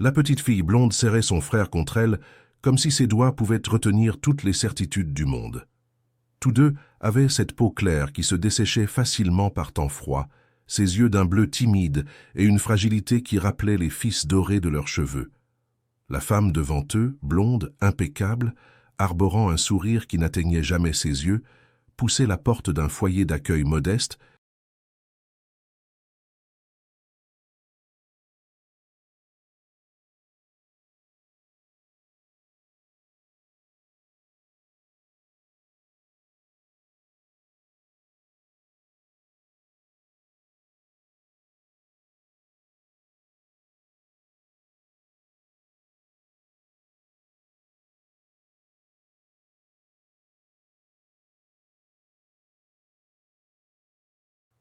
La petite fille blonde serrait son frère contre elle, comme si ses doigts pouvaient retenir toutes les certitudes du monde. Tous deux avaient cette peau claire qui se desséchait facilement par temps froid, ses yeux d'un bleu timide et une fragilité qui rappelait les fils dorés de leurs cheveux. La femme devant eux, blonde, impeccable, arborant un sourire qui n'atteignait jamais ses yeux, poussait la porte d'un foyer d'accueil modeste.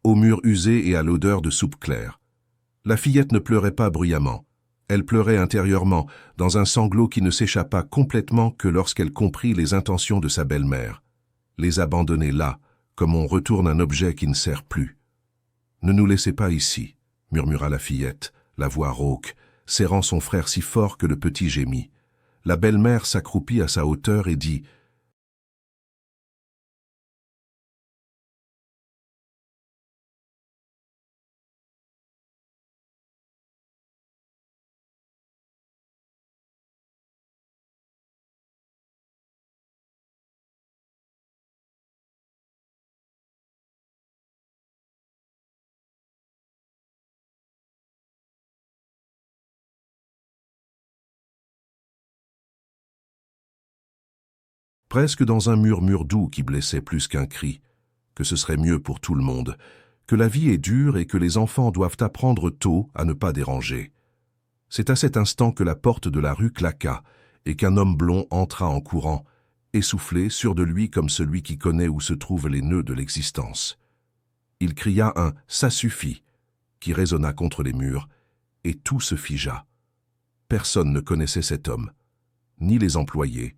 Aux murs usés et à l'odeur de soupe claire. La fillette ne pleurait pas bruyamment. Elle pleurait intérieurement, dans un sanglot qui ne s'échappa complètement que lorsqu'elle comprit les intentions de sa belle-mère. Les abandonner là, comme on retourne un objet qui ne sert plus. « Ne nous laissez pas ici », murmura la fillette, la voix rauque, serrant son frère si fort que le petit gémit. La belle-mère s'accroupit à sa hauteur et dit « presque dans un murmure doux qui blessait plus qu'un cri, que ce serait mieux pour tout le monde, que la vie est dure et que les enfants doivent apprendre tôt à ne pas déranger. C'est à cet instant que la porte de la rue claqua et qu'un homme blond entra en courant, essoufflé, sûr de lui comme celui qui connaît où se trouvent les nœuds de l'existence. Il cria un « ça suffit » qui résonna contre les murs, et tout se figea. Personne ne connaissait cet homme, ni les employés,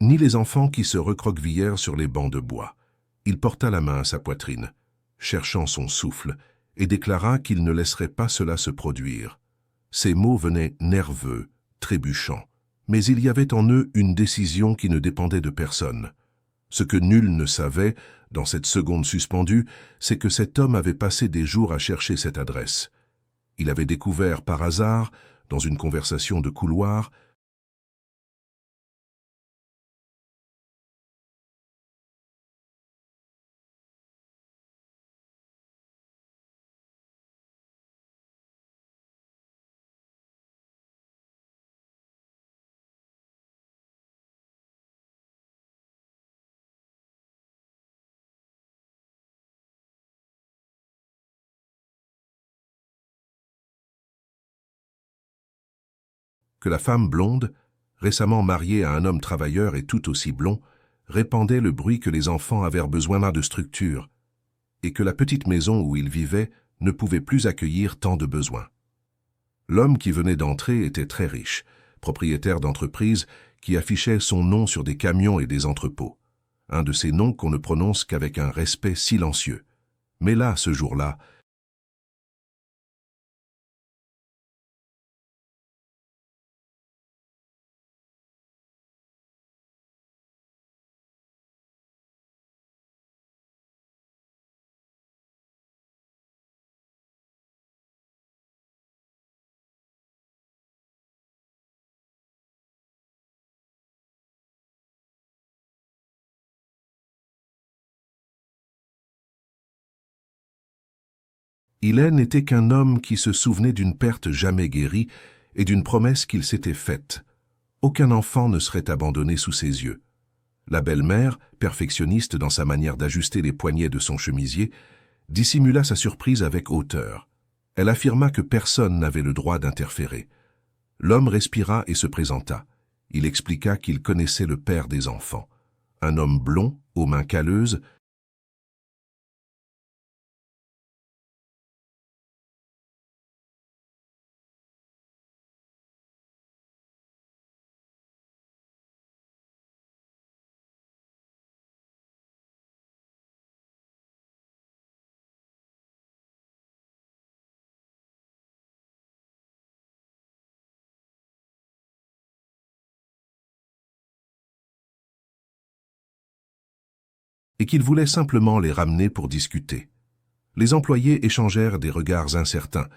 ni les enfants qui se recroquevillèrent sur les bancs de bois. Il porta la main à sa poitrine, cherchant son souffle, et déclara qu'il ne laisserait pas cela se produire. Ces mots venaient nerveux, trébuchants, mais il y avait en eux une décision qui ne dépendait de personne. Ce que nul ne savait, dans cette seconde suspendue, c'est que cet homme avait passé des jours à chercher cette adresse. Il avait découvert par hasard, dans une conversation de couloir, que la femme blonde, récemment mariée à un homme travailleur et tout aussi blond, répandait le bruit que les enfants avaient besoin de structure, et que la petite maison où ils vivaient ne pouvait plus accueillir tant de besoins. L'homme qui venait d'entrer était très riche, propriétaire d'entreprise qui affichait son nom sur des camions et des entrepôts. Un de ces noms qu'on ne prononce qu'avec un respect silencieux. Mais là, ce jour-là, il n'était qu'un homme qui se souvenait d'une perte jamais guérie et d'une promesse qu'il s'était faite. Aucun enfant ne serait abandonné sous ses yeux. La belle-mère, perfectionniste dans sa manière d'ajuster les poignets de son chemisier, dissimula sa surprise avec hauteur. Elle affirma que personne n'avait le droit d'interférer. L'homme respira et se présenta. Il expliqua qu'il connaissait le père des enfants, un homme blond, aux mains calleuses, et qu'il voulait simplement les ramener pour discuter. Les employés échangèrent des regards incertains.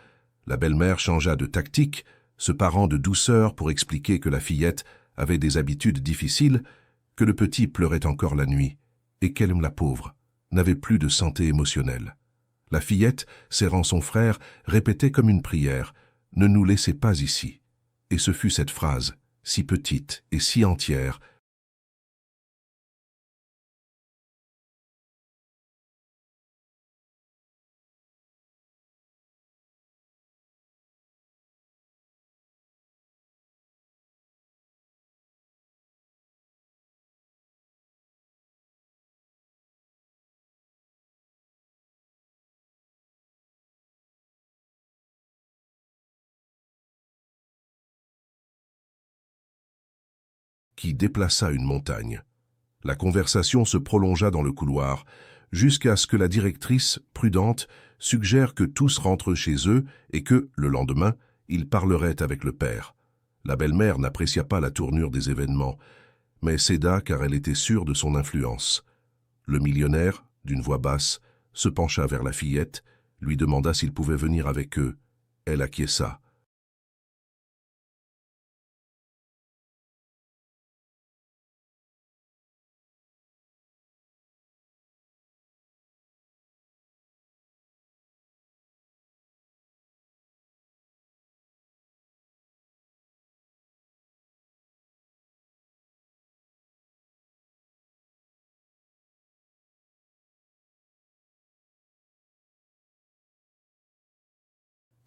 La belle-mère changea de tactique, se parant de douceur pour expliquer que la fillette avait des habitudes difficiles, que le petit pleurait encore la nuit, et qu'elle, la pauvre, n'avait plus de santé émotionnelle. La fillette, serrant son frère, répétait comme une prière « Ne nous laissez pas ici ». Et ce fut cette phrase, si petite et si entière, qui déplaça une montagne. La conversation se prolongea dans le couloir, jusqu'à ce que la directrice, prudente, suggère que tous rentrent chez eux et que, le lendemain, ils parleraient avec le père. La belle-mère n'apprécia pas la tournure des événements, mais céda car elle était sûre de son influence. Le millionnaire, d'une voix basse, se pencha vers la fillette, lui demanda s'il pouvait venir avec eux. Elle acquiesça.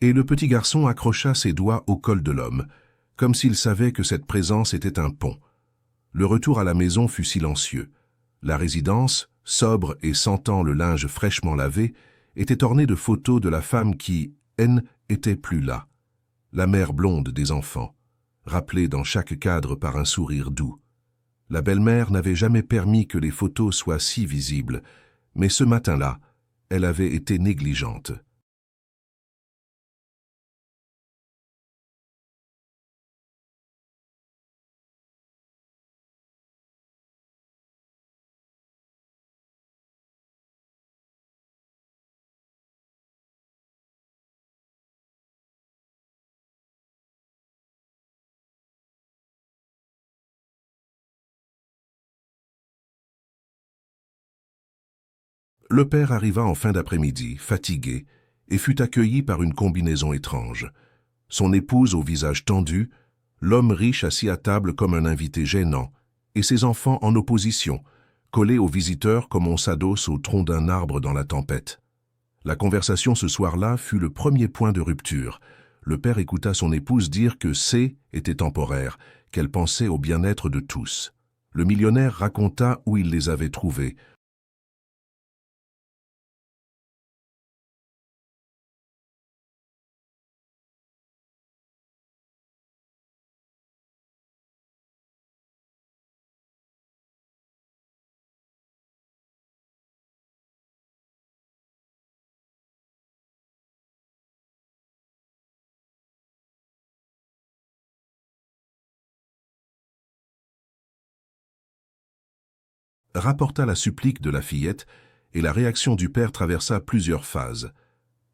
Et le petit garçon accrocha ses doigts au col de l'homme, comme s'il savait que cette présence était un pont. Le retour à la maison fut silencieux. La résidence, sobre et sentant le linge fraîchement lavé, était ornée de photos de la femme qui, N, était plus là. La mère blonde des enfants, rappelée dans chaque cadre par un sourire doux. La belle-mère n'avait jamais permis que les photos soient si visibles, mais ce matin-là, elle avait été négligente. Le père arriva en fin d'après-midi, fatigué, et fut accueilli par une combinaison étrange. Son épouse au visage tendu, l'homme riche assis à table comme un invité gênant, et ses enfants en opposition, collés aux visiteurs comme on s'adosse au tronc d'un arbre dans la tempête. La conversation ce soir-là fut le premier point de rupture. Le père écouta son épouse dire que C était temporaire, qu'elle pensait au bien-être de tous. Le millionnaire raconta où il les avait trouvés. Rapporta la supplique de la fillette, et la réaction du père traversa plusieurs phases.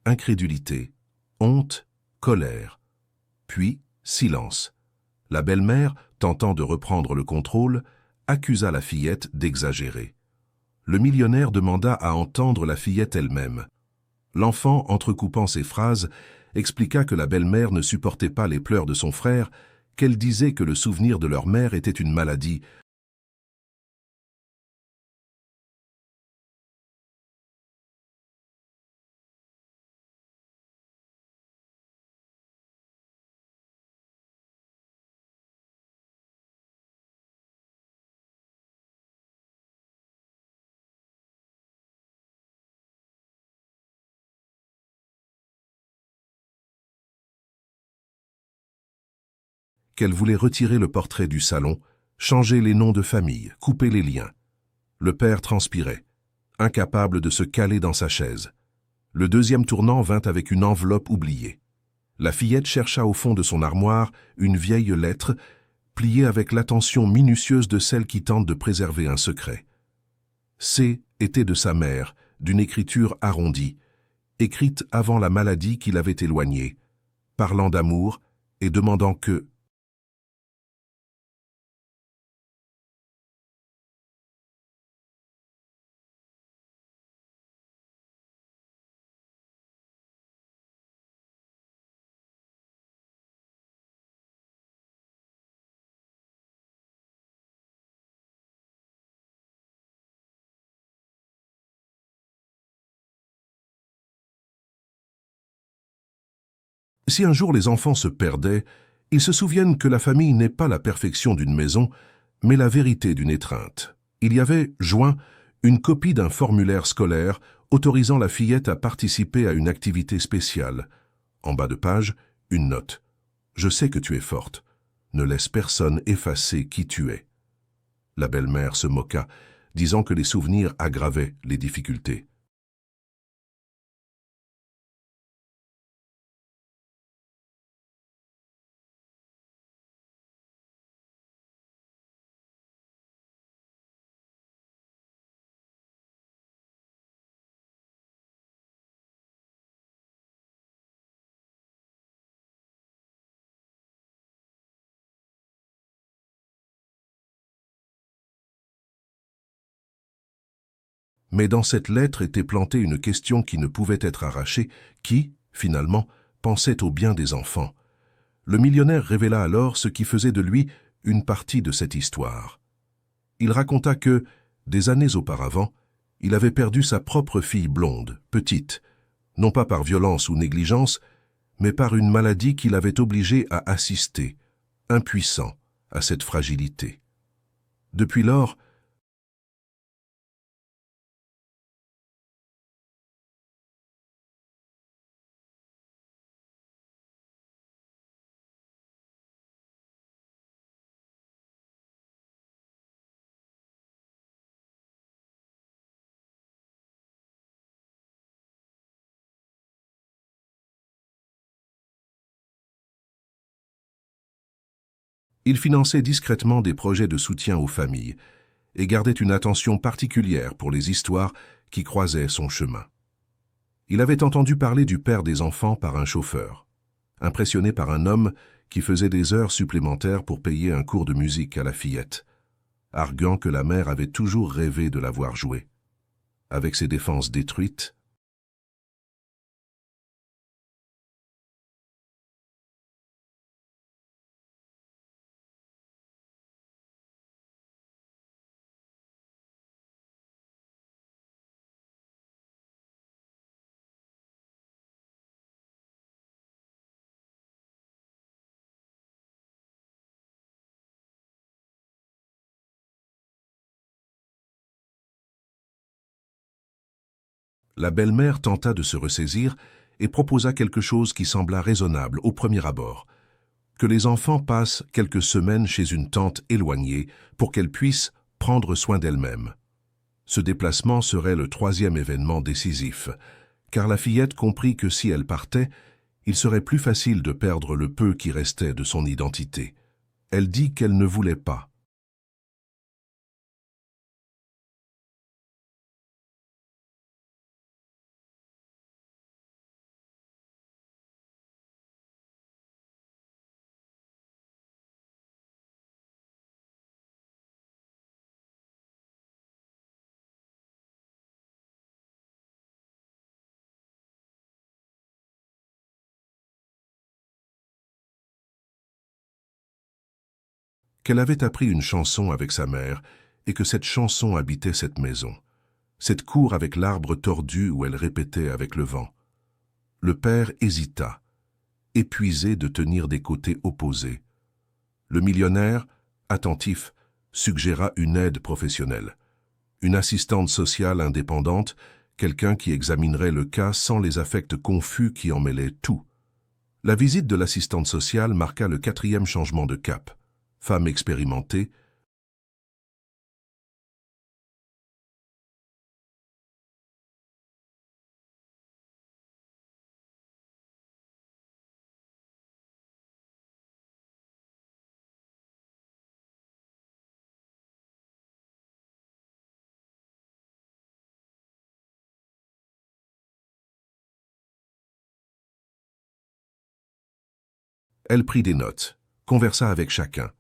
Incrédulité, honte, colère, puis silence. La belle-mère, tentant de reprendre le contrôle, accusa la fillette d'exagérer. Le millionnaire demanda à entendre la fillette elle-même. L'enfant, entrecoupant ses phrases, expliqua que la belle-mère ne supportait pas les pleurs de son frère, qu'elle disait que le souvenir de leur mère était une maladie, qu'elle voulait retirer le portrait du salon, changer les noms de famille, couper les liens. Le père transpirait, incapable de se caler dans sa chaise. Le deuxième tournant vint avec une enveloppe oubliée. La fillette chercha au fond de son armoire une vieille lettre, pliée avec l'attention minutieuse de celle qui tente de préserver un secret. C était de sa mère, d'une écriture arrondie, écrite avant la maladie qui l'avait éloignée, parlant d'amour et demandant que... Si un jour les enfants se perdaient, ils se souviennent que la famille n'est pas la perfection d'une maison, mais la vérité d'une étreinte. Il y avait, joint, une copie d'un formulaire scolaire autorisant la fillette à participer à une activité spéciale. En bas de page, une note. « Je sais que tu es forte. Ne laisse personne effacer qui tu es. » La belle-mère se moqua, disant que les souvenirs aggravaient les difficultés. Mais dans cette lettre était plantée une question qui ne pouvait être arrachée, qui, finalement, pensait au bien des enfants. Le millionnaire révéla alors ce qui faisait de lui une partie de cette histoire. Il raconta que, des années auparavant, il avait perdu sa propre fille blonde, petite, non pas par violence ou négligence, mais par une maladie qui l'avait obligé à assister, impuissant, à cette fragilité. Depuis lors, il finançait discrètement des projets de soutien aux familles et gardait une attention particulière pour les histoires qui croisaient son chemin. Il avait entendu parler du père des enfants par un chauffeur, impressionné par un homme qui faisait des heures supplémentaires pour payer un cours de musique à la fillette, arguant que la mère avait toujours rêvé de la voir jouer. Avec ses défenses détruites, la belle-mère tenta de se ressaisir et proposa quelque chose qui sembla raisonnable au premier abord, que les enfants passent quelques semaines chez une tante éloignée pour qu'elle puisse prendre soin d'elle-même. Ce déplacement serait le troisième événement décisif, car la fillette comprit que si elle partait, il serait plus facile de perdre le peu qui restait de son identité. Elle dit qu'elle ne voulait pas. Qu'elle avait appris une chanson avec sa mère et que cette chanson habitait cette maison, cette cour avec l'arbre tordu où elle répétait avec le vent. Le père hésita, épuisé de tenir des côtés opposés. Le millionnaire, attentif, suggéra une aide professionnelle, une assistante sociale indépendante, quelqu'un qui examinerait le cas sans les affects confus qui en mêlaient tout. La visite de l'assistante sociale marqua le 4e changement de cap. Femme expérimentée, elle prit des notes, conversa avec chacun,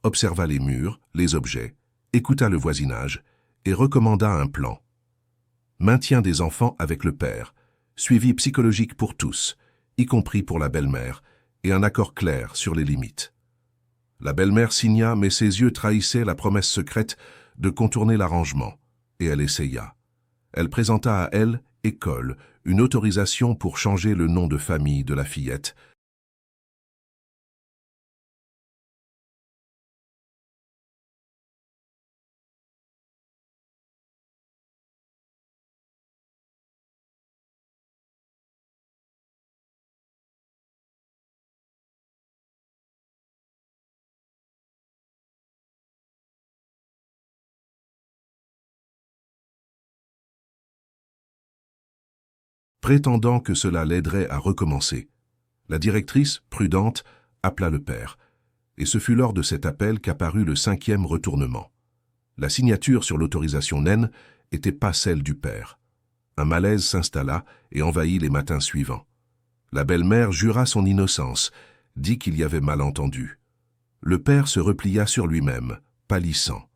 observa les murs, les objets, écouta le voisinage et recommanda un plan. Maintien des enfants avec le père, suivi psychologique pour tous, y compris pour la belle-mère, et un accord clair sur les limites. La belle-mère signa, mais ses yeux trahissaient la promesse secrète de contourner l'arrangement, et elle essaya. Elle présenta à elle, école, une autorisation pour changer le nom de famille de la fillette. Prétendant que cela l'aiderait à recommencer. La directrice, prudente, appela le père, et ce fut lors de cet appel qu'apparut le 5e retournement. La signature sur l'autorisation naine n'était pas celle du père. Un malaise s'installa et envahit les matins suivants. La belle-mère jura son innocence, dit qu'il y avait malentendu. Le père se replia sur lui-même, pâlissant.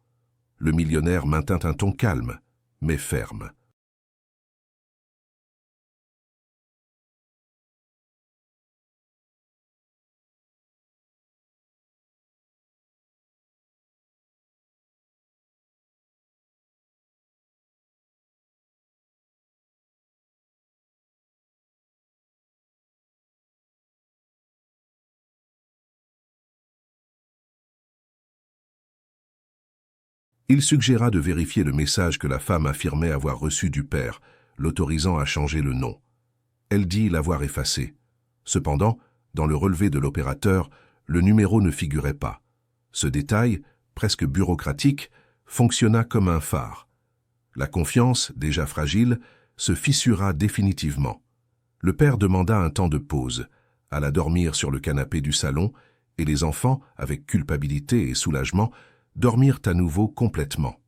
Le millionnaire maintint un ton calme, mais ferme. Il suggéra de vérifier le message que la femme affirmait avoir reçu du père, l'autorisant à changer le nom. Elle dit l'avoir effacé. Cependant, dans le relevé de l'opérateur, le numéro ne figurait pas. Ce détail, presque bureaucratique, fonctionna comme un phare. La confiance, déjà fragile, se fissura définitivement. Le père demanda un temps de pause, alla dormir sur le canapé du salon, et les enfants, avec culpabilité et soulagement, dormirent à nouveau complètement.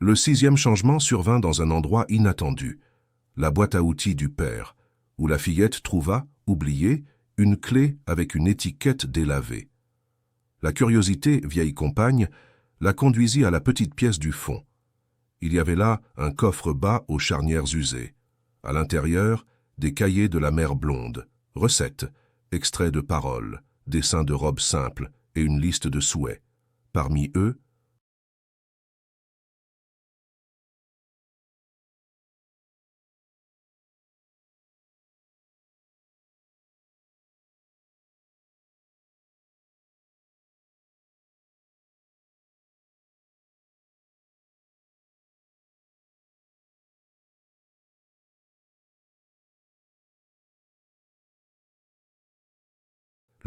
Le 6e changement survint dans un endroit inattendu, la boîte à outils du père, où la fillette trouva, oubliée, une clé avec une étiquette délavée. La curiosité, vieille compagne, la conduisit à la petite pièce du fond. Il y avait là un coffre bas aux charnières usées. À l'intérieur, des cahiers de la mère blonde, recettes, extraits de paroles, dessins de robes simples et une liste de souhaits. Parmi eux,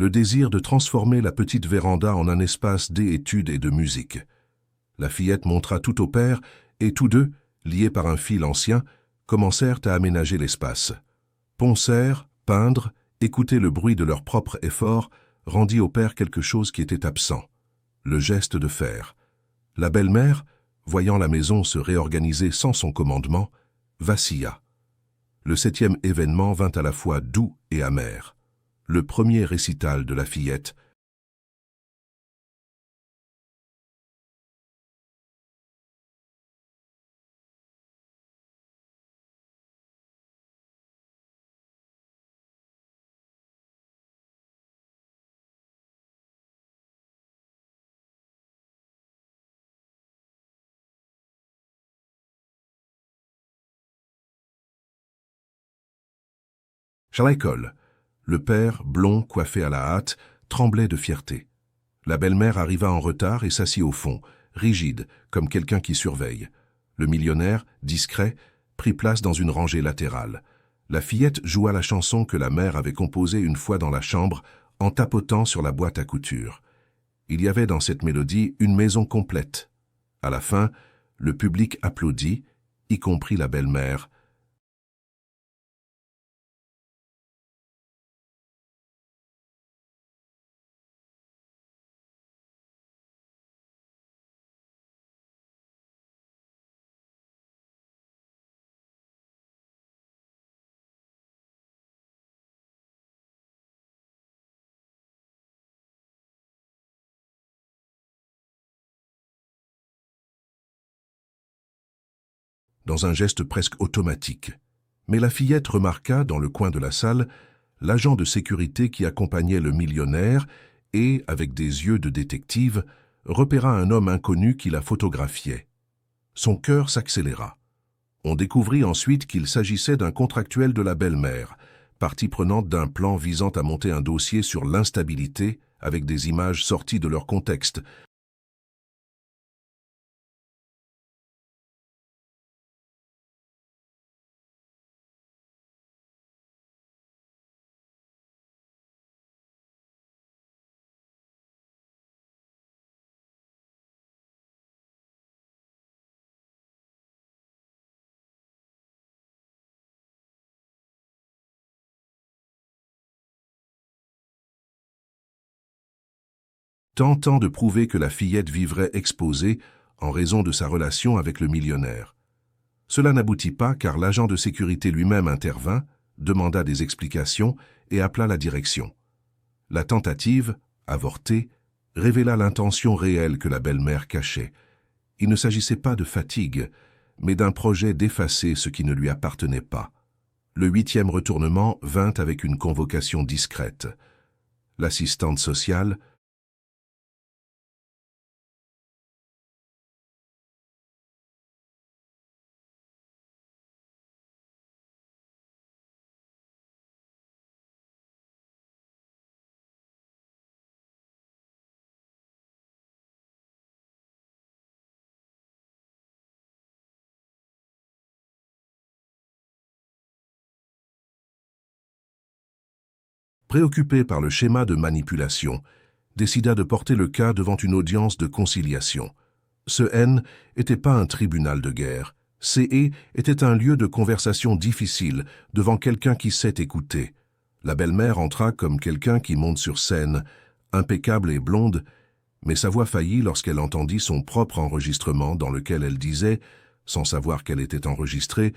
le désir de transformer la petite véranda en un espace d'études et de musique. La fillette montra tout au père, et tous deux, liés par un fil ancien, commencèrent à aménager l'espace. Poncèrent, peindre, écouter le bruit de leur propre effort rendit au père quelque chose qui était absent, le geste de faire. La belle-mère, voyant la maison se réorganiser sans son commandement, vacilla. Le 7e événement vint à la fois doux et amer. Le premier récital de la fillette, L'école. Le père, blond, coiffé à la hâte, tremblait de fierté. La belle-mère arriva en retard et s'assit au fond, rigide, comme quelqu'un qui surveille. Le millionnaire, discret, prit place dans une rangée latérale. La fillette joua la chanson que la mère avait composée une fois dans la chambre en tapotant sur la boîte à couture. Il y avait dans cette mélodie une maison complète. À la fin, le public applaudit, y compris la belle-mère. Dans un geste presque automatique. Mais la fillette remarqua, dans le coin de la salle, l'agent de sécurité qui accompagnait le millionnaire et, avec des yeux de détective, repéra un homme inconnu qui la photographiait. Son cœur s'accéléra. On découvrit ensuite qu'il s'agissait d'un contractuel de la belle-mère, partie prenante d'un plan visant à monter un dossier sur l'instabilité avec des images sorties de leur contexte. Tentant de prouver que la fillette vivrait exposée en raison de sa relation avec le millionnaire. Cela n'aboutit pas car l'agent de sécurité lui-même intervint, demanda des explications et appela la direction. La tentative, avortée, révéla l'intention réelle que la belle-mère cachait. Il ne s'agissait pas de fatigue, mais d'un projet d'effacer ce qui ne lui appartenait pas. Le 8e retournement vint avec une convocation discrète. L'assistante sociale, préoccupée par le schéma de manipulation, décida de porter le cas devant une audience de conciliation. Ce N n'était pas un tribunal de guerre. CE était un lieu de conversation difficile devant quelqu'un qui sait écouter. La belle-mère entra comme quelqu'un qui monte sur scène, impeccable et blonde, mais sa voix faillit lorsqu'elle entendit son propre enregistrement dans lequel elle disait, sans savoir qu'elle était enregistrée,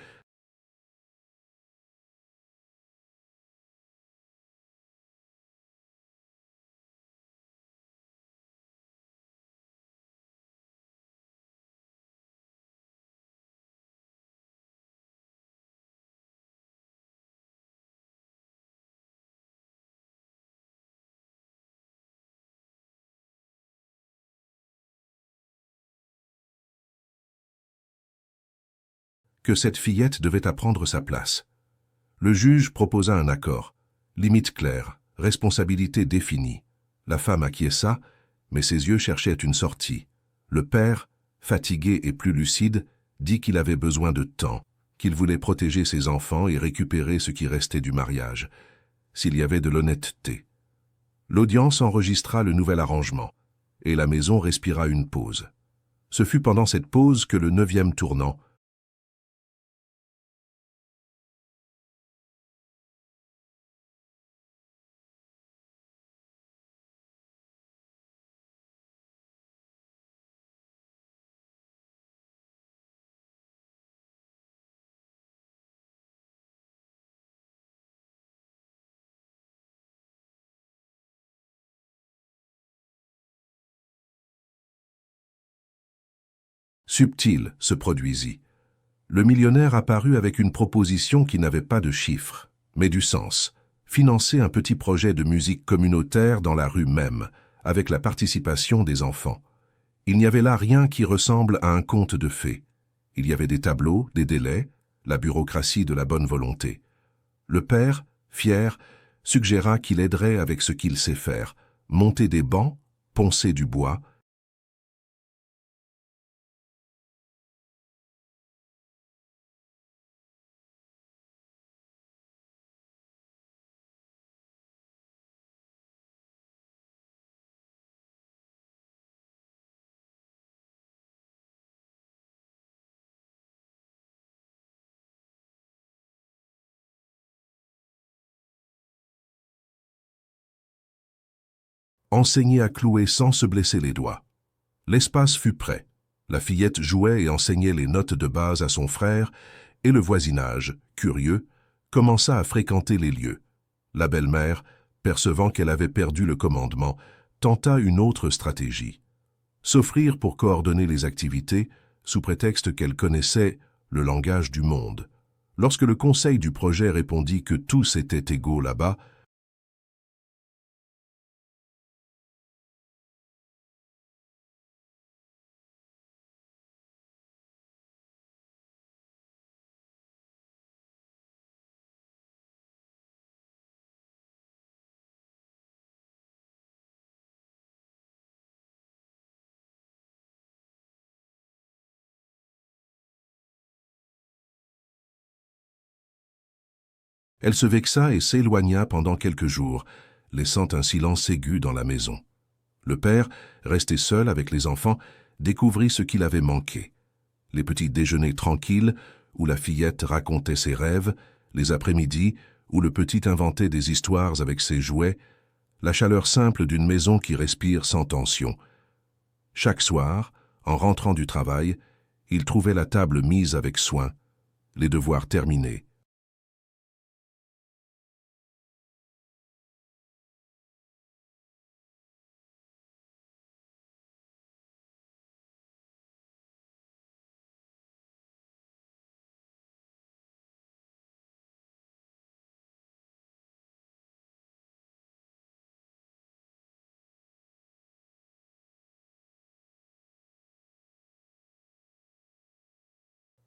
que cette fillette devait apprendre sa place. Le juge proposa un accord. Limite claire, responsabilité définie. La femme acquiesça, mais ses yeux cherchaient une sortie. Le père, fatigué et plus lucide, dit qu'il avait besoin de temps, qu'il voulait protéger ses enfants et récupérer ce qui restait du mariage, s'il y avait de l'honnêteté. L'audience enregistra le nouvel arrangement, et la maison respira une pause. Ce fut pendant cette pause que le 9e tournant, subtil, se produisit. Le millionnaire apparut avec une proposition qui n'avait pas de chiffres, mais du sens. Financer un petit projet de musique communautaire dans la rue même, avec la participation des enfants. Il n'y avait là rien qui ressemble à un conte de fées. Il y avait des tableaux, des délais, la bureaucratie de la bonne volonté. Le père, fier, suggéra qu'il aiderait avec ce qu'il sait faire, monter des bancs, poncer du bois. Enseigner à clouer sans se blesser les doigts. L'espace fut prêt. La fillette jouait et enseignait les notes de base à son frère, et le voisinage, curieux, commença à fréquenter les lieux. La belle-mère, percevant qu'elle avait perdu le commandement, tenta une autre stratégie. S'offrir pour coordonner les activités, sous prétexte qu'elle connaissait le langage du monde. Lorsque le conseil du projet répondit que tous étaient égaux là-bas, elle se vexa et s'éloigna pendant quelques jours, laissant un silence aigu dans la maison. Le père, resté seul avec les enfants, découvrit ce qu'il avait manqué. Les petits déjeuners tranquilles, où la fillette racontait ses rêves, les après-midi, où le petit inventait des histoires avec ses jouets, la chaleur simple d'une maison qui respire sans tension. Chaque soir, en rentrant du travail, il trouvait la table mise avec soin, les devoirs terminés.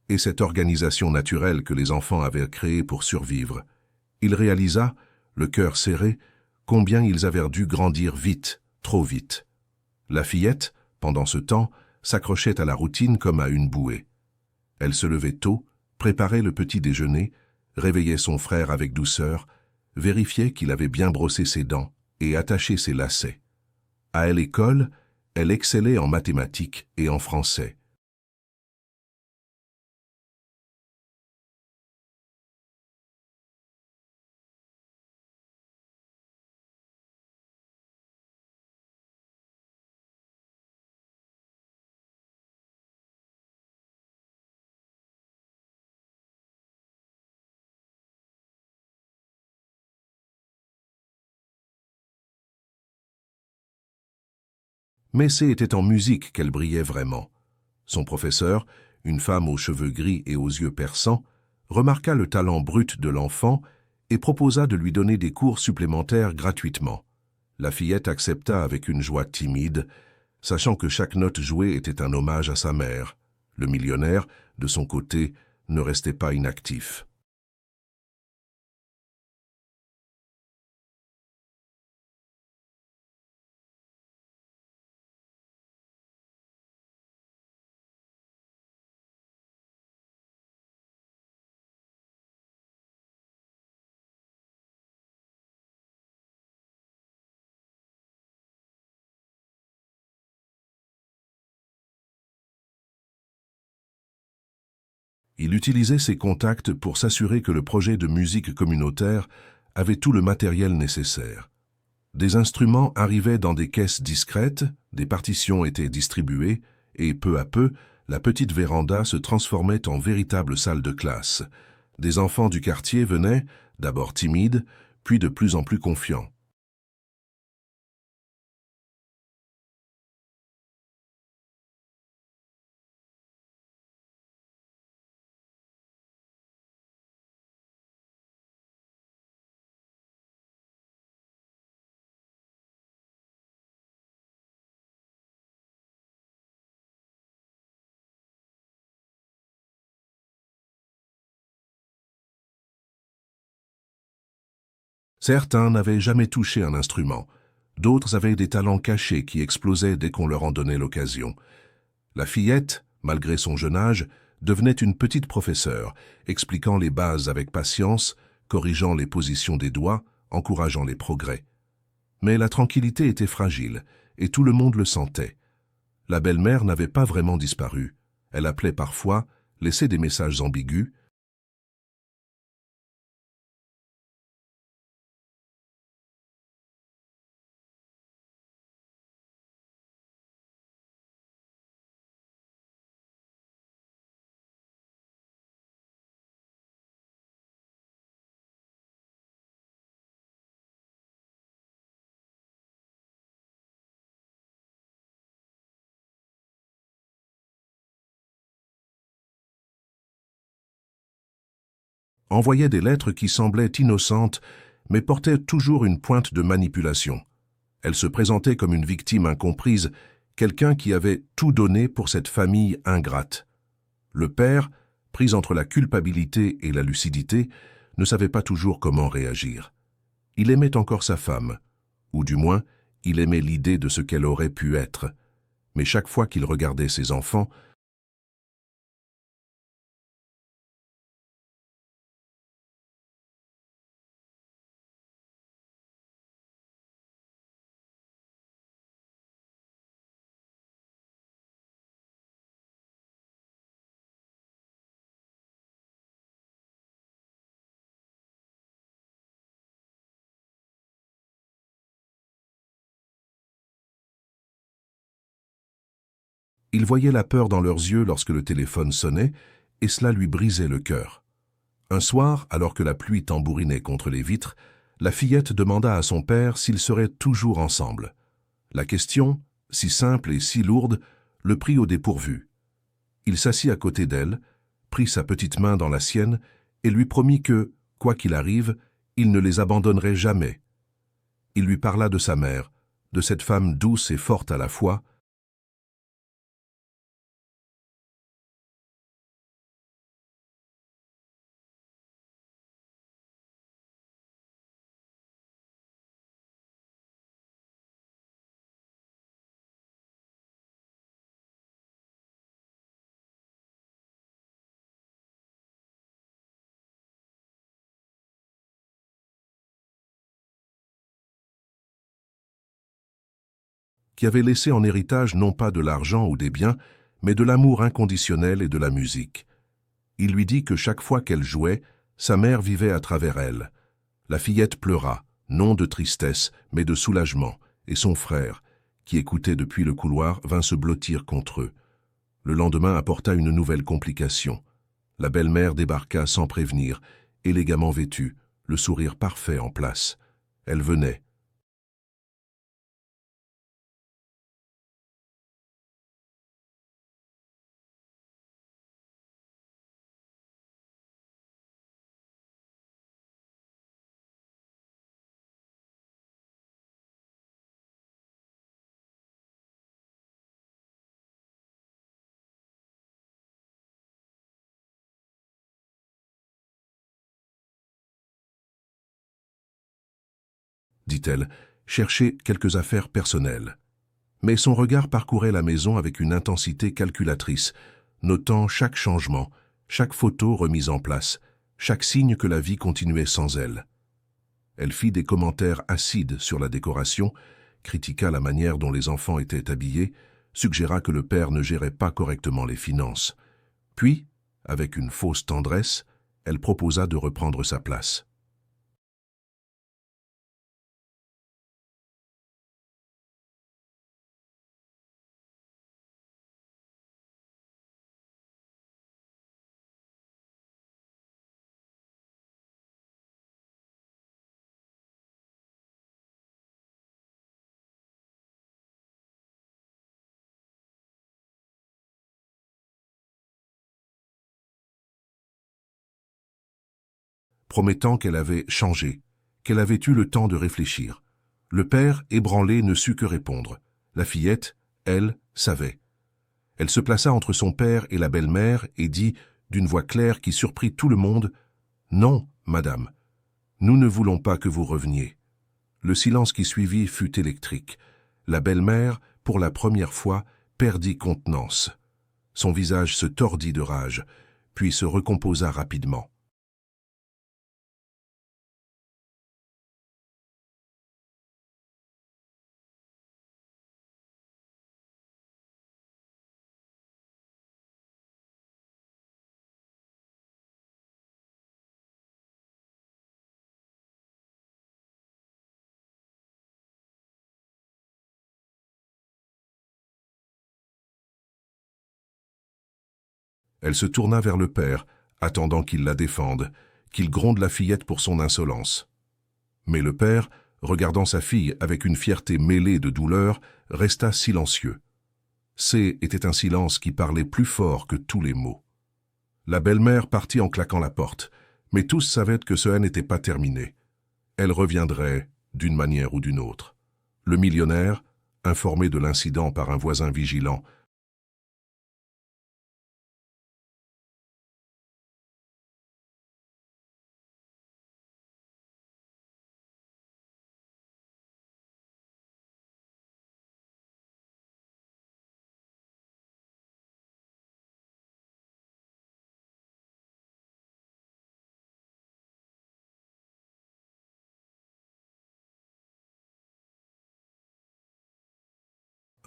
Et cette organisation naturelle que les enfants avaient créée pour survivre, il réalisa, le cœur serré, combien ils avaient dû grandir vite, trop vite. La fillette, pendant ce temps, s'accrochait à la routine comme à une bouée. Elle se levait tôt, préparait le petit déjeuner, réveillait son frère avec douceur, vérifiait qu'il avait bien brossé ses dents et attaché ses lacets. À l'école, elle excellait en mathématiques et en français. Mais c'est était en musique qu'elle brillait vraiment. Son professeur, une femme aux cheveux gris et aux yeux perçants, remarqua le talent brut de l'enfant et proposa de lui donner des cours supplémentaires gratuitement. La fillette accepta avec une joie timide, sachant que chaque note jouée était un hommage à sa mère. Le millionnaire, de son côté, ne restait pas inactif. Il utilisait ses contacts pour s'assurer que le projet de musique communautaire avait tout le matériel nécessaire. Des instruments arrivaient dans des caisses discrètes, des partitions étaient distribuées, et peu à peu, la petite véranda se transformait en véritable salle de classe. Des enfants du quartier venaient, d'abord timides, puis de plus en plus confiants. Certains n'avaient jamais touché un instrument, d'autres avaient des talents cachés qui explosaient dès qu'on leur en donnait l'occasion. La fillette, malgré son jeune âge, devenait une petite professeure, expliquant les bases avec patience, corrigeant les positions des doigts, encourageant les progrès. Mais la tranquillité était fragile, et tout le monde le sentait. La belle-mère n'avait pas vraiment disparu. Elle appelait parfois, laissait des messages ambigus. Envoyait des lettres qui semblaient innocentes, mais portaient toujours une pointe de manipulation. Elle se présentait comme une victime incomprise, quelqu'un qui avait tout donné pour cette famille ingrate. Le père, pris entre la culpabilité et la lucidité, ne savait pas toujours comment réagir. Il aimait encore sa femme, ou du moins, il aimait l'idée de ce qu'elle aurait pu être. Mais chaque fois qu'il regardait ses enfants, il voyait la peur dans leurs yeux lorsque le téléphone sonnait, et cela lui brisait le cœur. Un soir, alors que la pluie tambourinait contre les vitres, la fillette demanda à son père s'ils seraient toujours ensemble. La question, si simple et si lourde, le prit au dépourvu. Il s'assit à côté d'elle, prit sa petite main dans la sienne et lui promit que, quoi qu'il arrive, il ne les abandonnerait jamais. Il lui parla de sa mère, de cette femme douce et forte à la fois, qui avait laissé en héritage non pas de l'argent ou des biens, mais de l'amour inconditionnel et de la musique. Il lui dit que chaque fois qu'elle jouait, sa mère vivait à travers elle. La fillette pleura, non de tristesse, mais de soulagement, et son frère, qui écoutait depuis le couloir, vint se blottir contre eux. Le lendemain apporta une nouvelle complication. La belle-mère débarqua sans prévenir, élégamment vêtue, le sourire parfait en place. Elle venait. Dit-elle, chercher quelques affaires personnelles. Mais son regard parcourait la maison avec une intensité calculatrice, notant chaque changement, chaque photo remise en place, chaque signe que la vie continuait sans elle. Elle fit des commentaires acides sur la décoration, critiqua la manière dont les enfants étaient habillés, suggéra que le père ne gérait pas correctement les finances. Puis, avec une fausse tendresse, elle proposa de reprendre sa place. Promettant qu'elle avait changé, qu'elle avait eu le temps de réfléchir. Le père, ébranlé, ne sut que répondre. La fillette, elle, savait. Elle se plaça entre son père et la belle-mère et dit, d'une voix claire qui surprit tout le monde, « Non, madame, Nous ne voulons pas que vous reveniez. » Le silence qui suivit fut électrique. La belle-mère, pour la première fois, perdit contenance. Son visage se tordit de rage, puis se recomposa rapidement. Elle se tourna vers le père, attendant qu'il la défende, qu'il gronde la fillette pour son insolence. Mais le père, regardant sa fille avec une fierté mêlée de douleur, resta silencieux. Était un silence qui parlait plus fort que tous les mots. La belle-mère partit en claquant la porte, mais tous savaient que cela n'était pas terminé. Elle reviendrait d'une manière ou d'une autre. Le millionnaire, informé de l'incident par un voisin vigilant,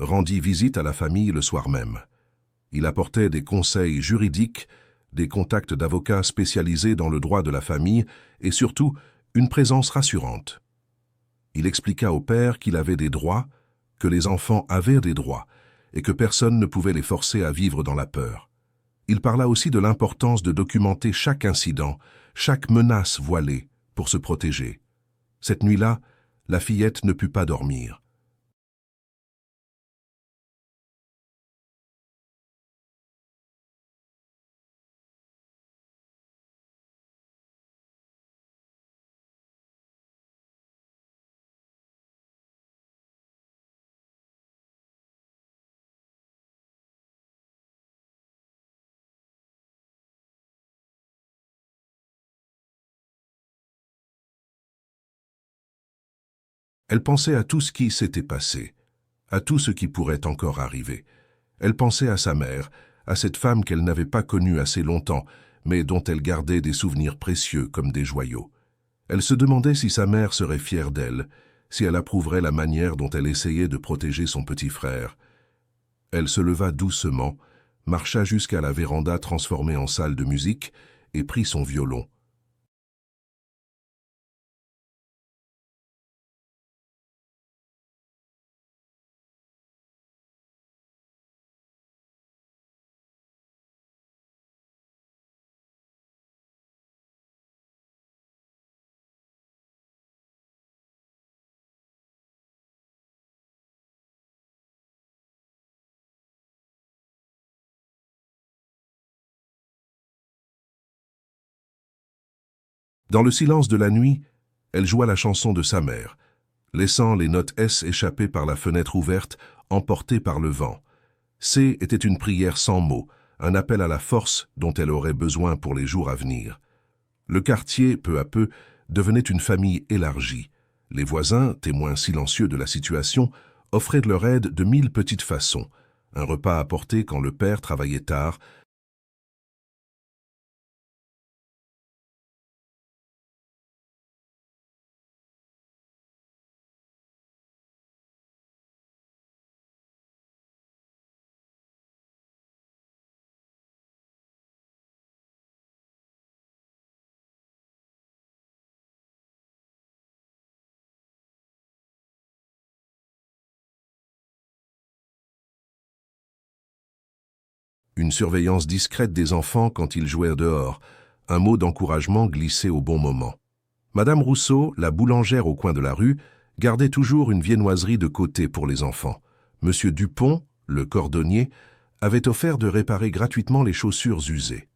rendit visite à la famille le soir même. Il apportait des conseils juridiques, des contacts d'avocats spécialisés dans le droit de la famille et surtout une présence rassurante. Il expliqua au père qu'il avait des droits, que les enfants avaient des droits et que personne ne pouvait les forcer à vivre dans la peur. Il parla aussi de l'importance de documenter chaque incident, chaque menace voilée pour se protéger. Cette nuit-là, la fillette ne put pas dormir. Elle pensait à tout ce qui s'était passé, à tout ce qui pourrait encore arriver. Elle pensait à sa mère, à cette femme qu'elle n'avait pas connue assez longtemps, mais dont elle gardait des souvenirs précieux comme des joyaux. Elle se demandait si sa mère serait fière d'elle, si elle approuverait la manière dont elle essayait de protéger son petit frère. Elle se leva doucement, marcha jusqu'à la véranda transformée en salle de musique et prit son violon. Dans le silence de la nuit, elle joua la chanson de sa mère, laissant les notes S échapper par la fenêtre ouverte, emportées par le vent. Était une prière sans mots, un appel à la force dont elle aurait besoin pour les jours à venir. Le quartier, peu à peu, devenait une famille élargie. Les voisins, témoins silencieux de la situation, offraient de leur aide de 1000 petites façons. Un repas apporté quand le père travaillait tard, une surveillance discrète des enfants quand ils jouaient dehors, un mot d'encouragement glissé au bon moment. Madame Rousseau, la boulangère au coin de la rue, gardait toujours une viennoiserie de côté pour les enfants. Monsieur Dupont, le cordonnier, avait offert de réparer gratuitement les chaussures usées.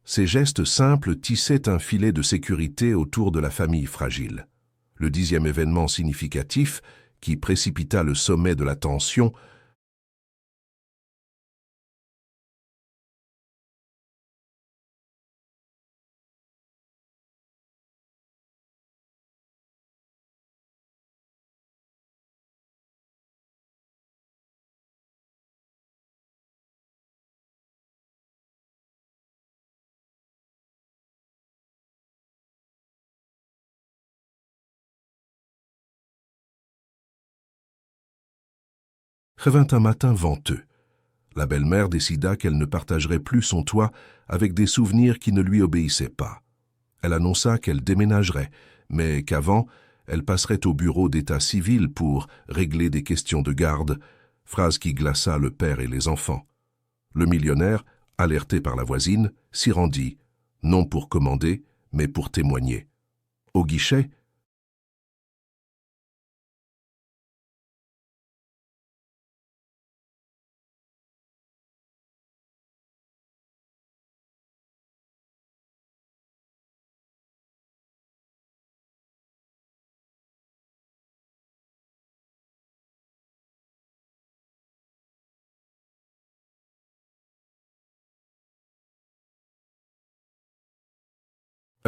Ces gestes simples tissaient un filet de sécurité autour de la famille fragile. Le 10e événement significatif, qui précipita le sommet de la tension, Revint un matin venteux. La belle-mère décida qu'elle ne partagerait plus son toit avec des souvenirs qui ne lui obéissaient pas. Elle annonça qu'elle déménagerait, mais qu'avant, elle passerait au bureau d'état civil pour régler des questions de garde, phrase qui glaça le père et les enfants. Le millionnaire, alerté par la voisine, s'y rendit, non pour commander, mais pour témoigner. Au guichet,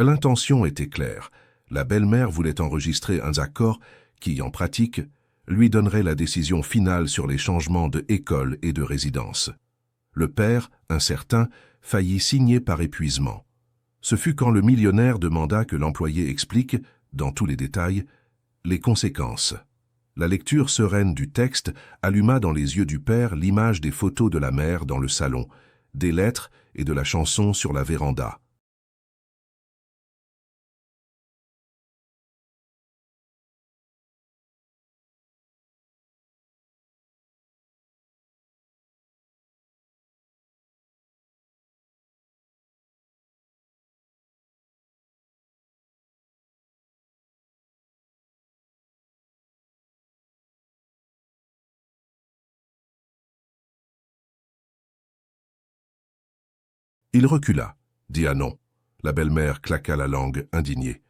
l'intention était claire. La belle-mère voulait enregistrer un accord qui, en pratique, lui donnerait la décision finale sur les changements de école et de résidence. Le père, incertain, faillit signer par épuisement. Ce fut quand le millionnaire demanda que l'employé explique, dans tous les détails, les conséquences. La lecture sereine du texte alluma dans les yeux du père l'image des photos de la mère dans le salon, des lettres et de la chanson sur la véranda. Il recula, dit un non. La belle-mère claqua la langue, indignée.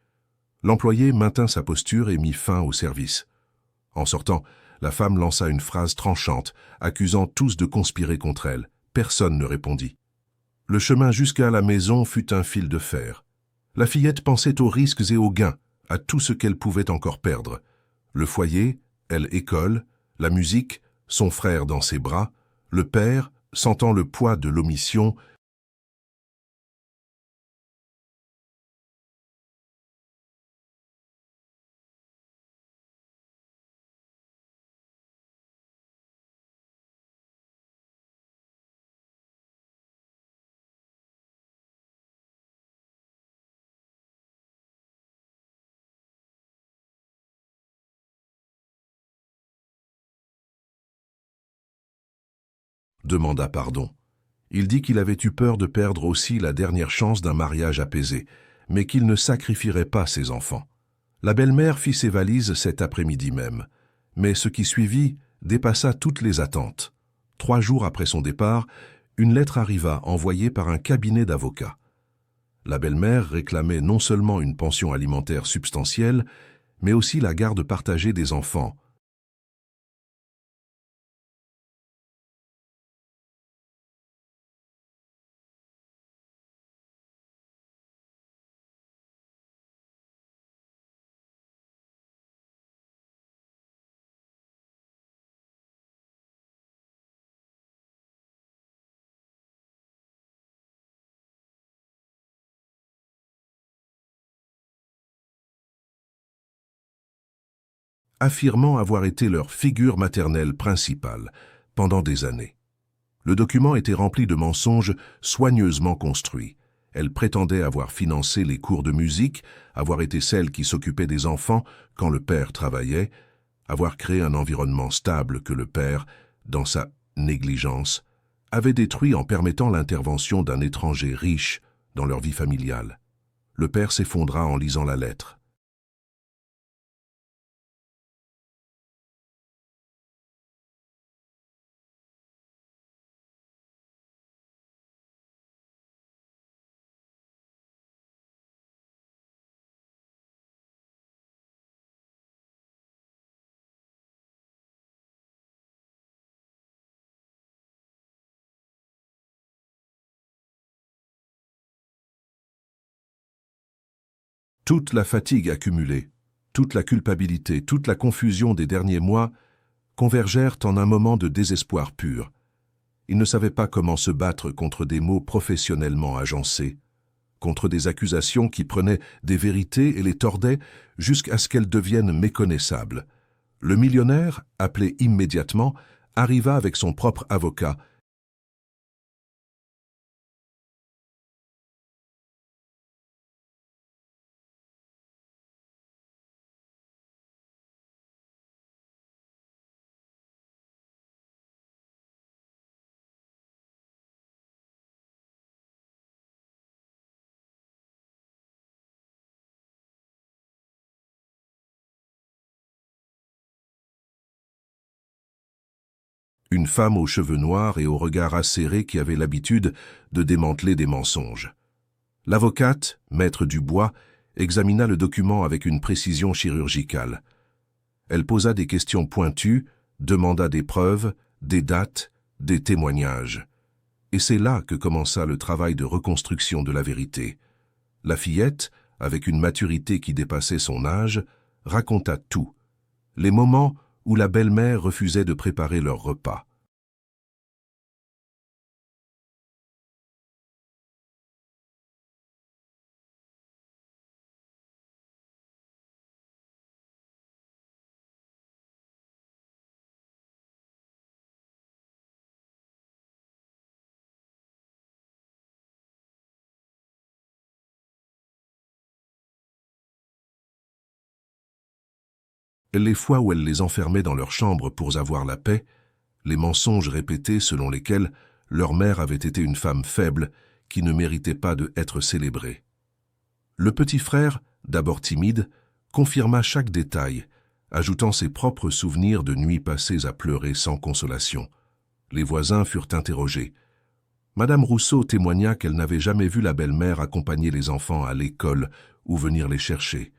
L'employé maintint sa posture et mit fin au service. En sortant, la femme lança une phrase tranchante, accusant tous de conspirer contre elle. Personne ne répondit. Le chemin jusqu'à la maison fut un fil de fer. La fillette pensait aux risques et aux gains, à tout ce qu'elle pouvait encore perdre. Le foyer, elle école, la musique, son frère dans ses bras, le père, sentant le poids de l'omission, demanda pardon. Il dit qu'il avait eu peur de perdre aussi la dernière chance d'un mariage apaisé, mais qu'il ne sacrifierait pas ses enfants. La belle-mère fit ses valises cet après-midi même, mais ce qui suivit dépassa toutes les attentes. 3 jours après son départ, une lettre arriva envoyée par un cabinet d'avocats. La belle-mère réclamait non seulement une pension alimentaire substantielle, mais aussi la garde partagée des enfants. Affirmant avoir été leur figure maternelle principale pendant des années. Le document était rempli de mensonges soigneusement construits. Elle prétendait avoir financé les cours de musique, avoir été celle qui s'occupait des enfants quand le père travaillait, avoir créé un environnement stable que le père, dans sa négligence, avait détruit en permettant l'intervention d'un étranger riche dans leur vie familiale. Le père s'effondra en lisant la lettre. Toute la fatigue accumulée, toute la culpabilité, toute la confusion des derniers mois convergèrent en un moment de désespoir pur. Il ne savait pas comment se battre contre des mots professionnellement agencés, contre des accusations qui prenaient des vérités et les tordaient jusqu'à ce qu'elles deviennent méconnaissables. Le millionnaire, appelé immédiatement, arriva avec son propre avocat. Une femme aux cheveux noirs et au regard acéré qui avait l'habitude de démanteler des mensonges. L'avocate, maître Dubois, examina le document avec une précision chirurgicale. Elle posa des questions pointues, demanda des preuves, des dates, des témoignages. Et c'est là que commença le travail de reconstruction de la vérité. La fillette, avec une maturité qui dépassait son âge, raconta tout. Les moments où la belle-mère refusait de préparer leur repas. Les fois où elle les enfermait dans leur chambre pour avoir la paix, les mensonges répétés selon lesquels leur mère avait été une femme faible qui ne méritait pas de être célébrée. Le petit frère, d'abord timide, confirma chaque détail, ajoutant ses propres souvenirs de nuits passées à pleurer sans consolation. Les voisins furent interrogés. Madame Rousseau témoigna qu'elle n'avait jamais vu la belle-mère accompagner les enfants à l'école ou venir les chercher.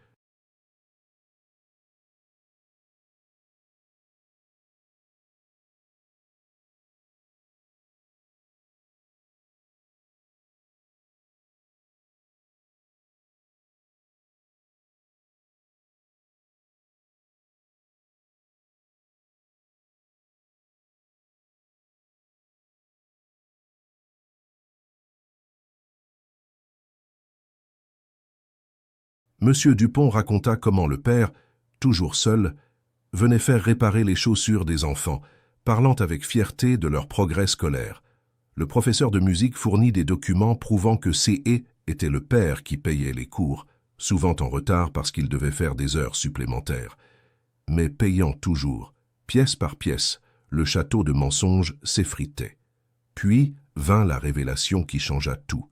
Monsieur Dupont raconta comment le père, toujours seul, venait faire réparer les chaussures des enfants, parlant avec fierté de leur progrès scolaire. Le professeur de musique fournit des documents prouvant que C.E. était le père qui payait les cours, souvent en retard parce qu'il devait faire des heures supplémentaires. Mais payant toujours, pièce par pièce, le château de mensonges s'effritait. Puis vint la révélation qui changea tout.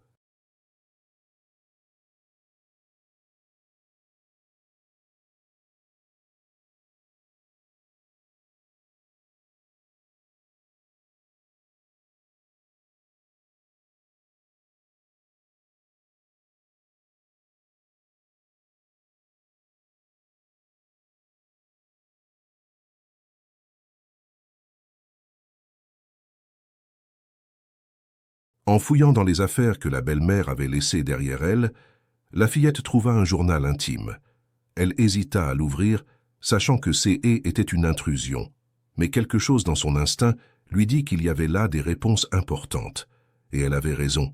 En fouillant dans les affaires que la belle-mère avait laissées derrière elle, la fillette trouva un journal intime. Elle hésita à l'ouvrir, sachant que C.E. était une intrusion. Mais quelque chose dans son instinct lui dit qu'il y avait là des réponses importantes. Et elle avait raison.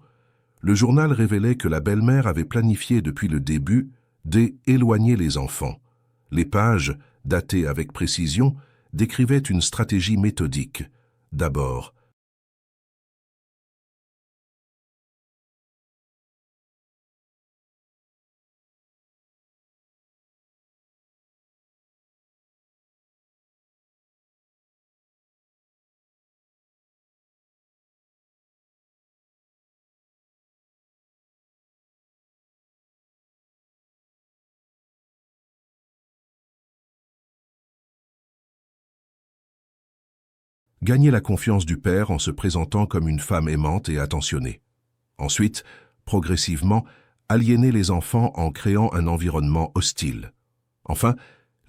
Le journal révélait que la belle-mère avait planifié depuis le début d'éloigner les enfants. Les pages, datées avec précision, décrivaient une stratégie méthodique. D'abord, gagner la confiance du père en se présentant comme une femme aimante et attentionnée. Ensuite, progressivement, aliéner les enfants en créant un environnement hostile. Enfin,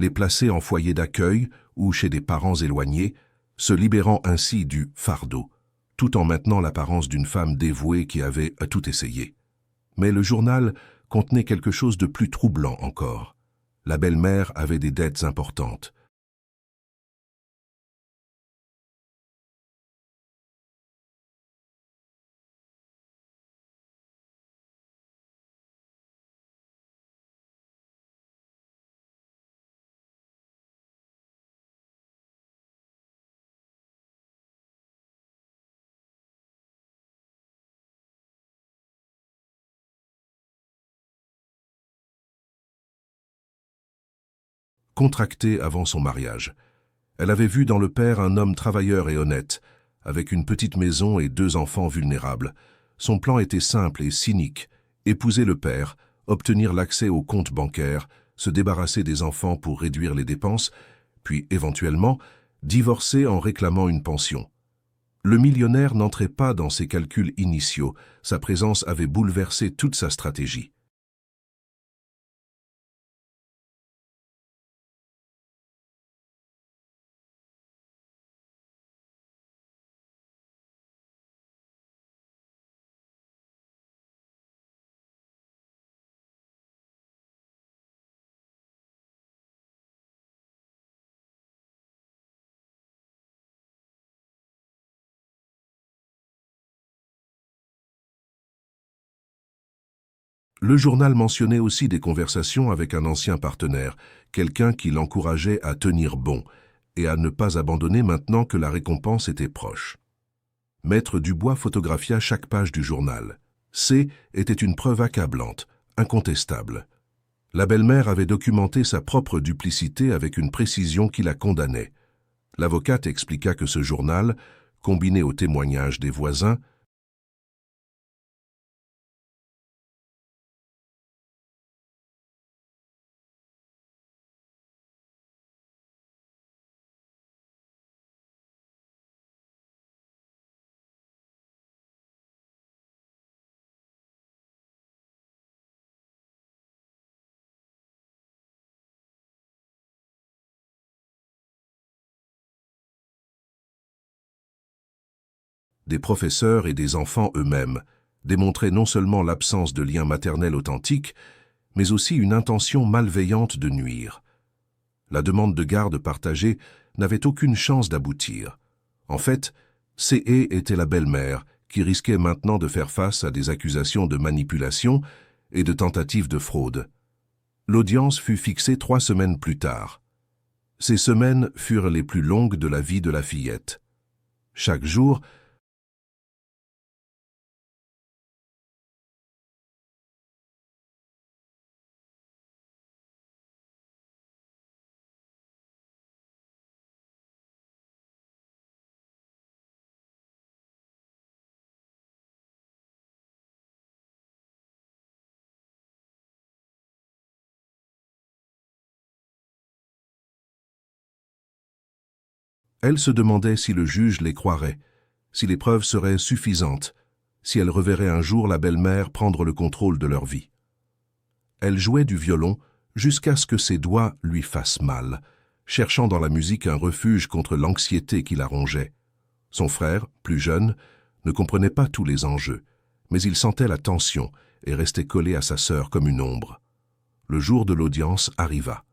les placer en foyer d'accueil ou chez des parents éloignés, se libérant ainsi du fardeau, tout en maintenant l'apparence d'une femme dévouée qui avait à tout essayé. Mais le journal contenait quelque chose de plus troublant encore. La belle-mère avait des dettes importantes. contractée avant son mariage. Elle avait vu dans le père un homme travailleur et honnête, avec une petite maison et 2 enfants vulnérables. Son plan était simple et cynique: épouser le père, obtenir l'accès aux comptes bancaires, se débarrasser des enfants pour réduire les dépenses, puis éventuellement divorcer en réclamant une pension. Le millionnaire n'entrait pas dans ses calculs initiaux, sa présence avait bouleversé toute sa stratégie. Le journal mentionnait aussi des conversations avec un ancien partenaire, quelqu'un qui l'encourageait à tenir bon et à ne pas abandonner maintenant que la récompense était proche. Maître Dubois photographia chaque page du journal. C était une preuve accablante, incontestable. La belle-mère avait documenté sa propre duplicité avec une précision qui la condamnait. L'avocate expliqua que ce journal, combiné aux témoignages des voisins, des professeurs et des enfants eux-mêmes, démontraient non seulement l'absence de lien maternel authentique, mais aussi une intention malveillante de nuire. La demande de garde partagée n'avait aucune chance d'aboutir. En fait, C.E. était la belle-mère qui risquait maintenant de faire face à des accusations de manipulation et de tentatives de fraude. L'audience fut fixée 3 semaines plus tard. Ces semaines furent les plus longues de la vie de la fillette. Chaque jour, elle se demandait si le juge les croirait, si les preuves seraient suffisantes, si elle reverrait un jour la belle-mère prendre le contrôle de leur vie. Elle jouait du violon jusqu'à ce que ses doigts lui fassent mal, cherchant dans la musique un refuge contre l'anxiété qui la rongeait. Son frère, plus jeune, ne comprenait pas tous les enjeux, mais il sentait la tension et restait collé à sa sœur comme une ombre. Le jour de l'audience arriva.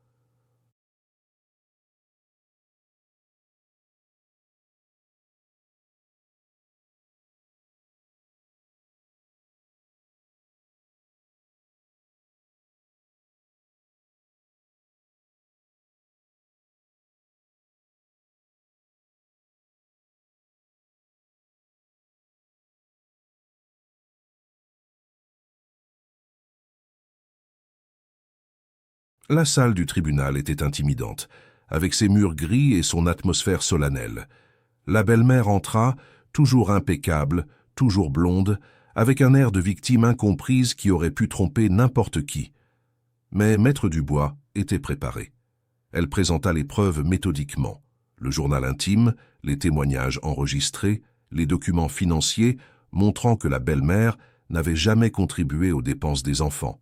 La salle du tribunal était intimidante, avec ses murs gris et son atmosphère solennelle. La belle-mère entra, toujours impeccable, toujours blonde, avec un air de victime incomprise qui aurait pu tromper n'importe qui. Mais Maître Dubois était préparé. Elle présenta les preuves méthodiquement. Le journal intime, les témoignages enregistrés, les documents financiers montrant que la belle-mère n'avait jamais contribué aux dépenses des enfants.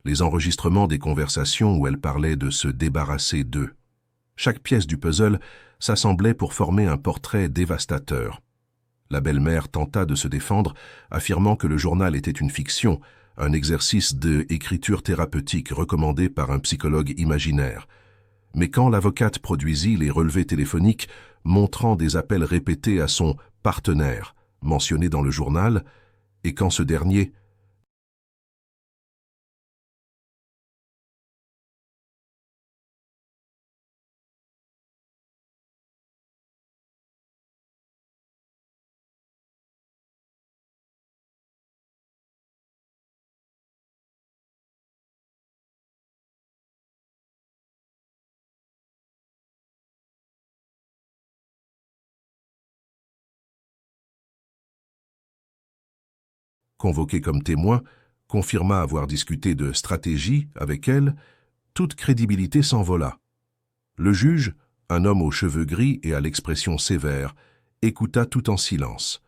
Les enregistrements des conversations où elle parlait de se débarrasser d'eux. Chaque pièce du puzzle s'assemblait pour former un portrait dévastateur. La belle-mère tenta de se défendre, affirmant que le journal était une fiction, un exercice d'écriture thérapeutique recommandé par un psychologue imaginaire. Mais quand l'avocate produisit les relevés téléphoniques montrant des appels répétés à son partenaire, mentionné dans le journal, et quand ce dernier convoqué comme témoin, confirma avoir discuté de stratégie avec elle, toute crédibilité s'envola. Le juge, un homme aux cheveux gris et à l'expression sévère, écouta tout en silence.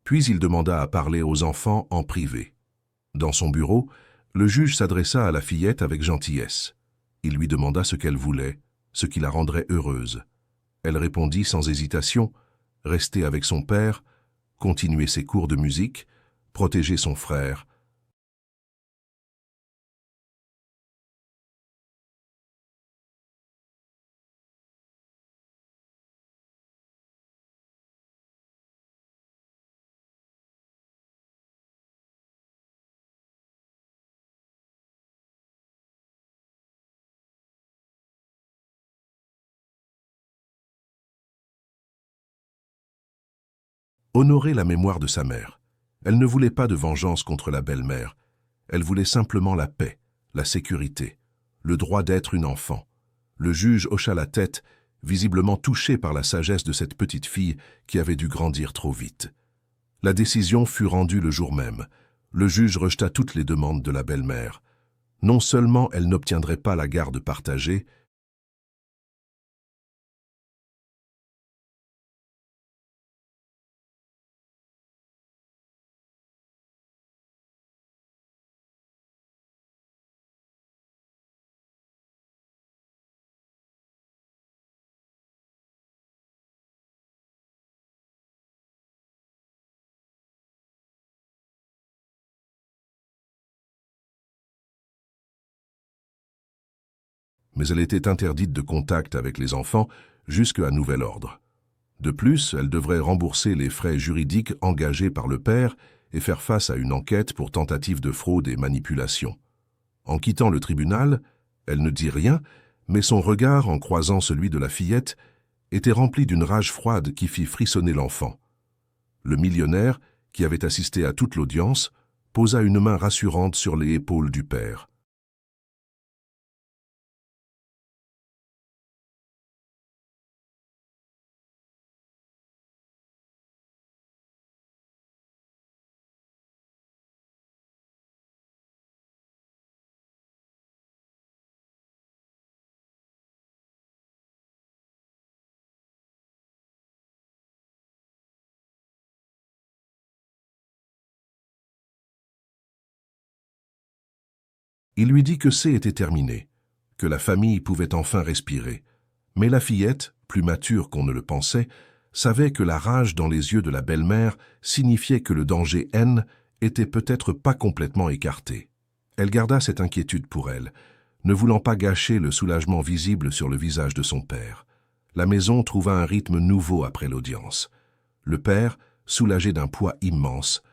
Puis il demanda à parler aux enfants en privé. Dans son bureau, le juge s'adressa à la fillette avec gentillesse. Il lui demanda ce qu'elle voulait, ce qui la rendrait heureuse. Elle répondit sans hésitation, rester avec son père, continuer ses cours de musique, protéger son frère. Honorer la mémoire de sa mère. Elle ne voulait pas de vengeance contre la belle-mère. Elle voulait simplement la paix, la sécurité, le droit d'être une enfant. Le juge hocha la tête, visiblement touché par la sagesse de cette petite fille qui avait dû grandir trop vite. La décision fut rendue le jour même. Le juge rejeta toutes les demandes de la belle-mère. Non seulement elle n'obtiendrait pas la garde partagée, mais elle était interdite de contact avec les enfants jusqu'à nouvel ordre. De plus, elle devrait rembourser les frais juridiques engagés par le père et faire face à une enquête pour tentative de fraude et manipulation. En quittant le tribunal, elle ne dit rien, mais son regard, en croisant celui de la fillette, était rempli d'une rage froide qui fit frissonner l'enfant. Le millionnaire, qui avait assisté à toute l'audience, posa une main rassurante sur les épaules du père. Il lui dit que C était terminé, que la famille pouvait enfin respirer. Mais la fillette, plus mature qu'on ne le pensait, savait que la rage dans les yeux de la belle-mère signifiait que le danger N était peut-être pas complètement écarté. Elle garda cette inquiétude pour elle, ne voulant pas gâcher le soulagement visible sur le visage de son père. La maison trouva un rythme nouveau après l'audience. Le père, soulagé d'un poids immense,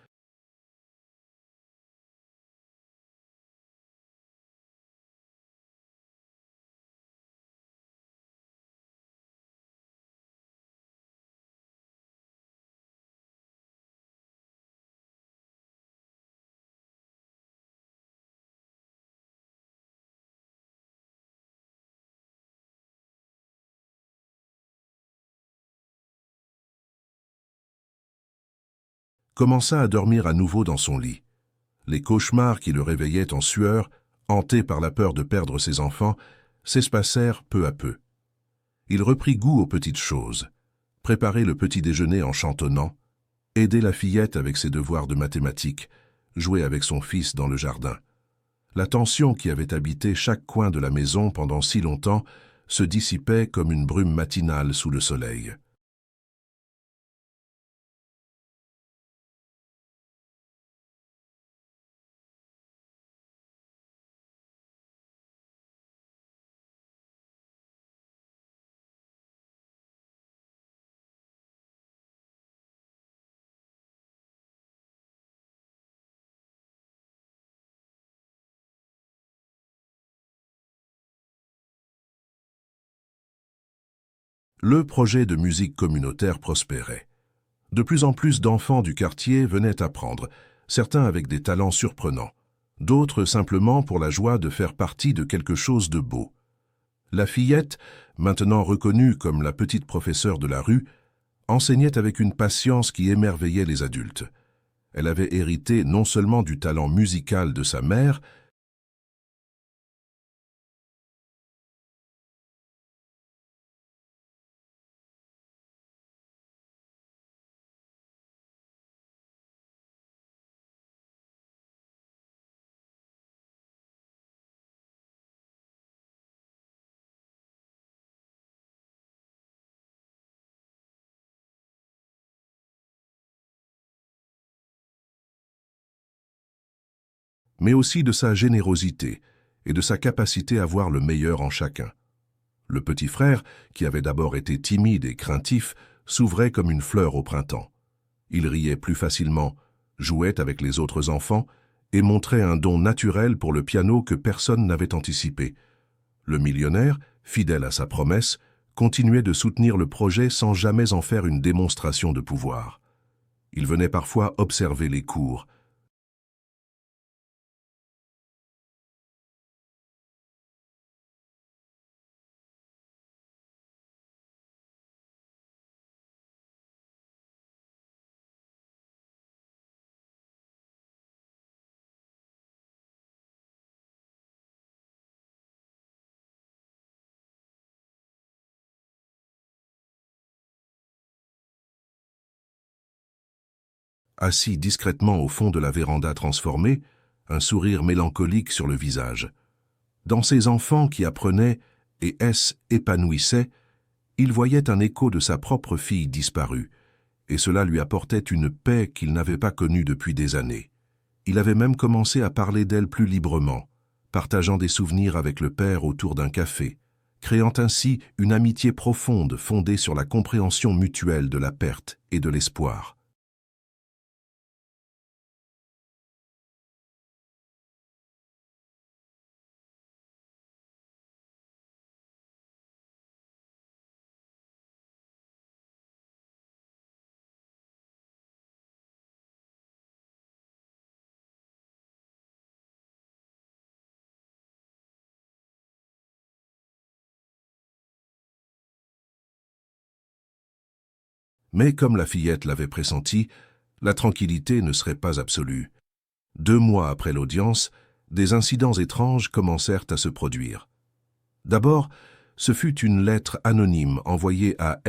commença à dormir à nouveau dans son lit. Les cauchemars qui le réveillaient en sueur, hanté par la peur de perdre ses enfants, s'espacèrent peu à peu. Il reprit goût aux petites choses, préparer le petit déjeuner en chantonnant, aider la fillette avec ses devoirs de mathématiques, jouer avec son fils dans le jardin. La tension qui avait habité chaque coin de la maison pendant si longtemps se dissipait comme une brume matinale sous le soleil. Le projet de musique communautaire prospérait. De plus en plus d'enfants du quartier venaient apprendre, certains avec des talents surprenants, d'autres simplement pour la joie de faire partie de quelque chose de beau. La fillette, maintenant reconnue comme la petite professeure de la rue, enseignait avec une patience qui émerveillait les adultes. Elle avait hérité non seulement du talent musical de sa mère, mais aussi de sa générosité et de sa capacité à voir le meilleur en chacun. Le petit frère, qui avait d'abord été timide et craintif, s'ouvrait comme une fleur au printemps. Il riait plus facilement, jouait avec les autres enfants et montrait un don naturel pour le piano que personne n'avait anticipé. Le millionnaire, fidèle à sa promesse, continuait de soutenir le projet sans jamais en faire une démonstration de pouvoir. Il venait parfois observer les cours. Assis discrètement au fond de la véranda transformée, un sourire mélancolique sur le visage. Dans ces enfants qui apprenaient et s'épanouissaient, il voyait un écho de sa propre fille disparue, et cela lui apportait une paix qu'il n'avait pas connue depuis des années. Il avait même commencé à parler d'elle plus librement, partageant des souvenirs avec le père autour d'un café, créant ainsi une amitié profonde fondée sur la compréhension mutuelle de la perte et de l'espoir. Mais comme la fillette l'avait pressenti, la tranquillité ne serait pas absolue. 2 mois après l'audience, des incidents étranges commencèrent à se produire. D'abord, ce fut une lettre anonyme envoyée à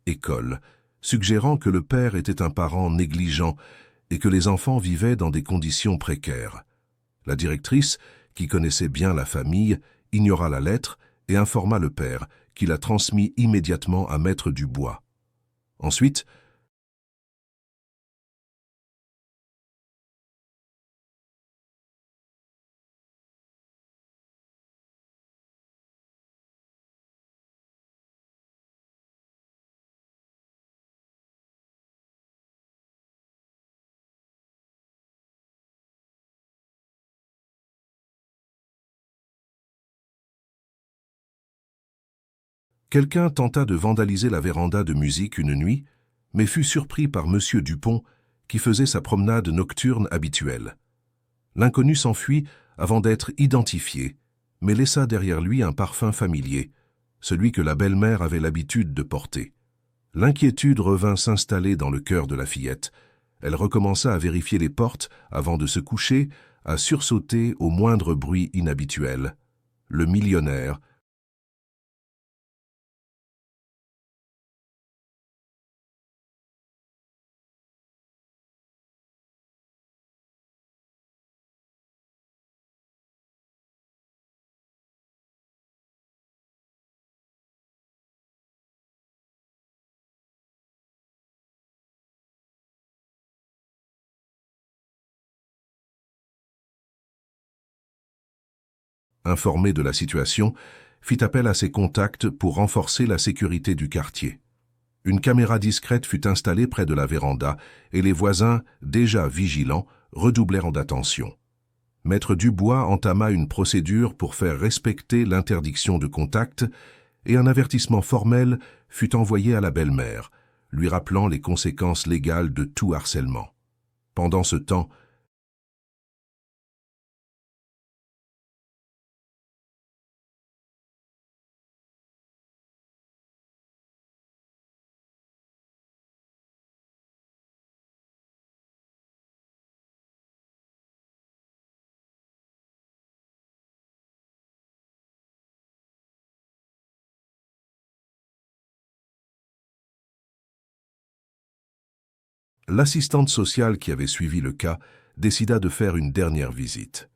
l'école, suggérant que le père était un parent négligent et que les enfants vivaient dans des conditions précaires. La directrice, qui connaissait bien la famille, ignora la lettre et informa le père, qui la transmit immédiatement à Maître Dubois. Ensuite, quelqu'un tenta de vandaliser la véranda de musique une nuit, mais fut surpris par Monsieur Dupont, qui faisait sa promenade nocturne habituelle. L'inconnu s'enfuit avant d'être identifié, mais laissa derrière lui un parfum familier, celui que la belle-mère avait l'habitude de porter. L'inquiétude revint s'installer dans le cœur de la fillette. Elle recommença à vérifier les portes avant de se coucher, à sursauter au moindre bruit inhabituel. Le millionnaire, informé de la situation, fit appel à ses contacts pour renforcer la sécurité du quartier. Une caméra discrète fut installée près de la véranda et les voisins, déjà vigilants, redoublèrent d'attention. Maître Dubois entama une procédure pour faire respecter l'interdiction de contact et un avertissement formel fut envoyé à la belle-mère, lui rappelant les conséquences légales de tout harcèlement. Pendant ce temps, l'assistante sociale qui avait suivi le cas décida de faire une dernière visite.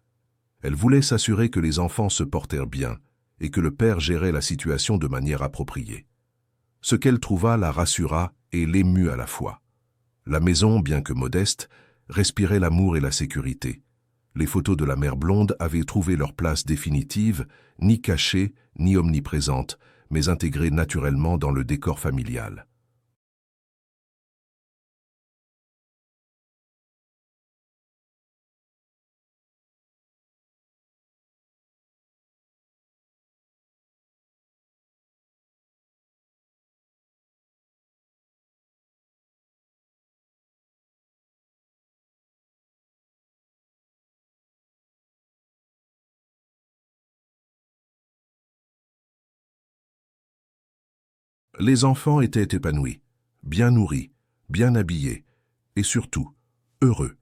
Elle voulait s'assurer que les enfants se portèrent bien et que le père gérait la situation de manière appropriée. Ce qu'elle trouva la rassura et l'émut à la fois. La maison, bien que modeste, respirait l'amour et la sécurité. Les photos de la mère blonde avaient trouvé leur place définitive, ni cachée, ni omniprésente, mais intégrées naturellement dans le décor familial. Les enfants étaient épanouis, bien nourris, bien habillés, et surtout, heureux.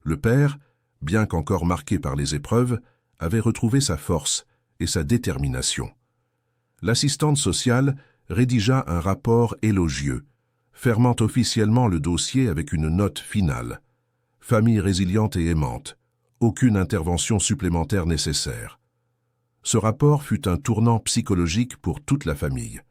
Le père, bien qu'encore marqué par les épreuves, avait retrouvé sa force et sa détermination. L'assistante sociale rédigea un rapport élogieux, fermant officiellement le dossier avec une note finale. Famille résiliente et aimante, aucune intervention supplémentaire nécessaire. Ce rapport fut un tournant psychologique pour toute la famille.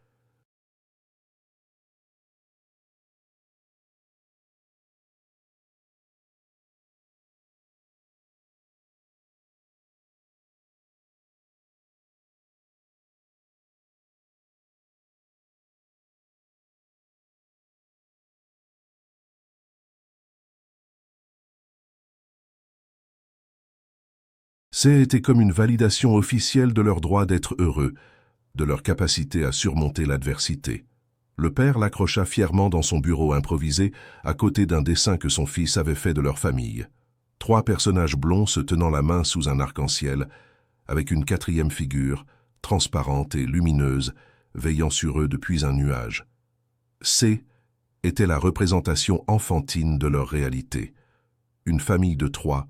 C'était comme une validation officielle de leur droit d'être heureux, de leur capacité à surmonter l'adversité. Le père l'accrocha fièrement dans son bureau improvisé, à côté d'un dessin que son fils avait fait de leur famille. 3 personnages blonds se tenant la main sous un arc-en-ciel, avec une 4e figure, transparente et lumineuse, veillant sur eux depuis un nuage. C était la représentation enfantine de leur réalité. Une famille de 3,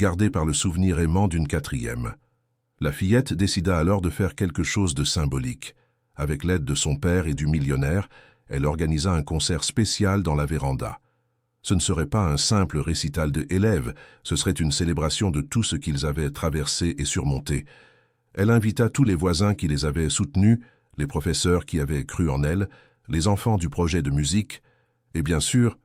gardés par le souvenir aimant d'une 4e. La fillette décida alors de faire quelque chose de symbolique. Avec l'aide de son père et du millionnaire, elle organisa un concert spécial dans la véranda. Ce ne serait pas un simple récital de élèves, ce serait une célébration de tout ce qu'ils avaient traversé et surmonté. Elle invita tous les voisins qui les avaient soutenus, les professeurs qui avaient cru en elle, les enfants du projet de musique, et bien sûr,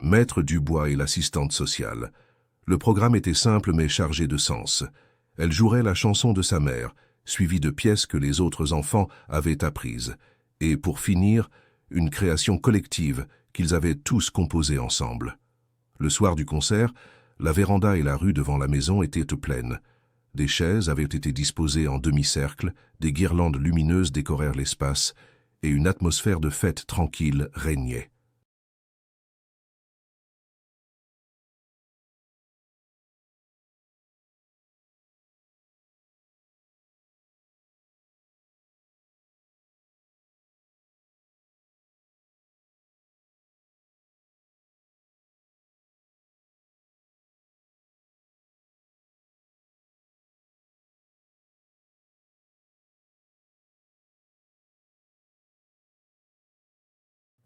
Maître Dubois et l'assistante sociale. Le programme était simple mais chargé de sens. Elle jouerait la chanson de sa mère, suivie de pièces que les autres enfants avaient apprises, et pour finir, une création collective qu'ils avaient tous composée ensemble. Le soir du concert, la véranda et la rue devant la maison étaient pleines. Des chaises avaient été disposées en demi-cercle, des guirlandes lumineuses décorèrent l'espace, et une atmosphère de fête tranquille régnait.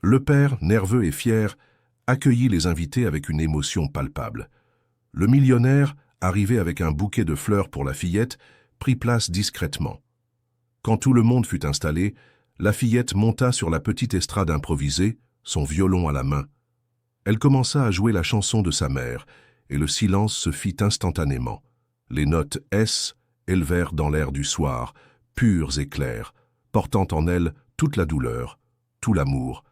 Le père, nerveux et fier, accueillit les invités avec une émotion palpable. Le millionnaire, arrivé avec un bouquet de fleurs pour la fillette, prit place discrètement. Quand tout le monde fut installé, la fillette monta sur la petite estrade improvisée, son violon à la main. Elle commença à jouer la chanson de sa mère, et le silence se fit instantanément. Les notes S élevèrent dans l'air du soir, pures et claires, portant en elles toute la douleur, tout l'amour.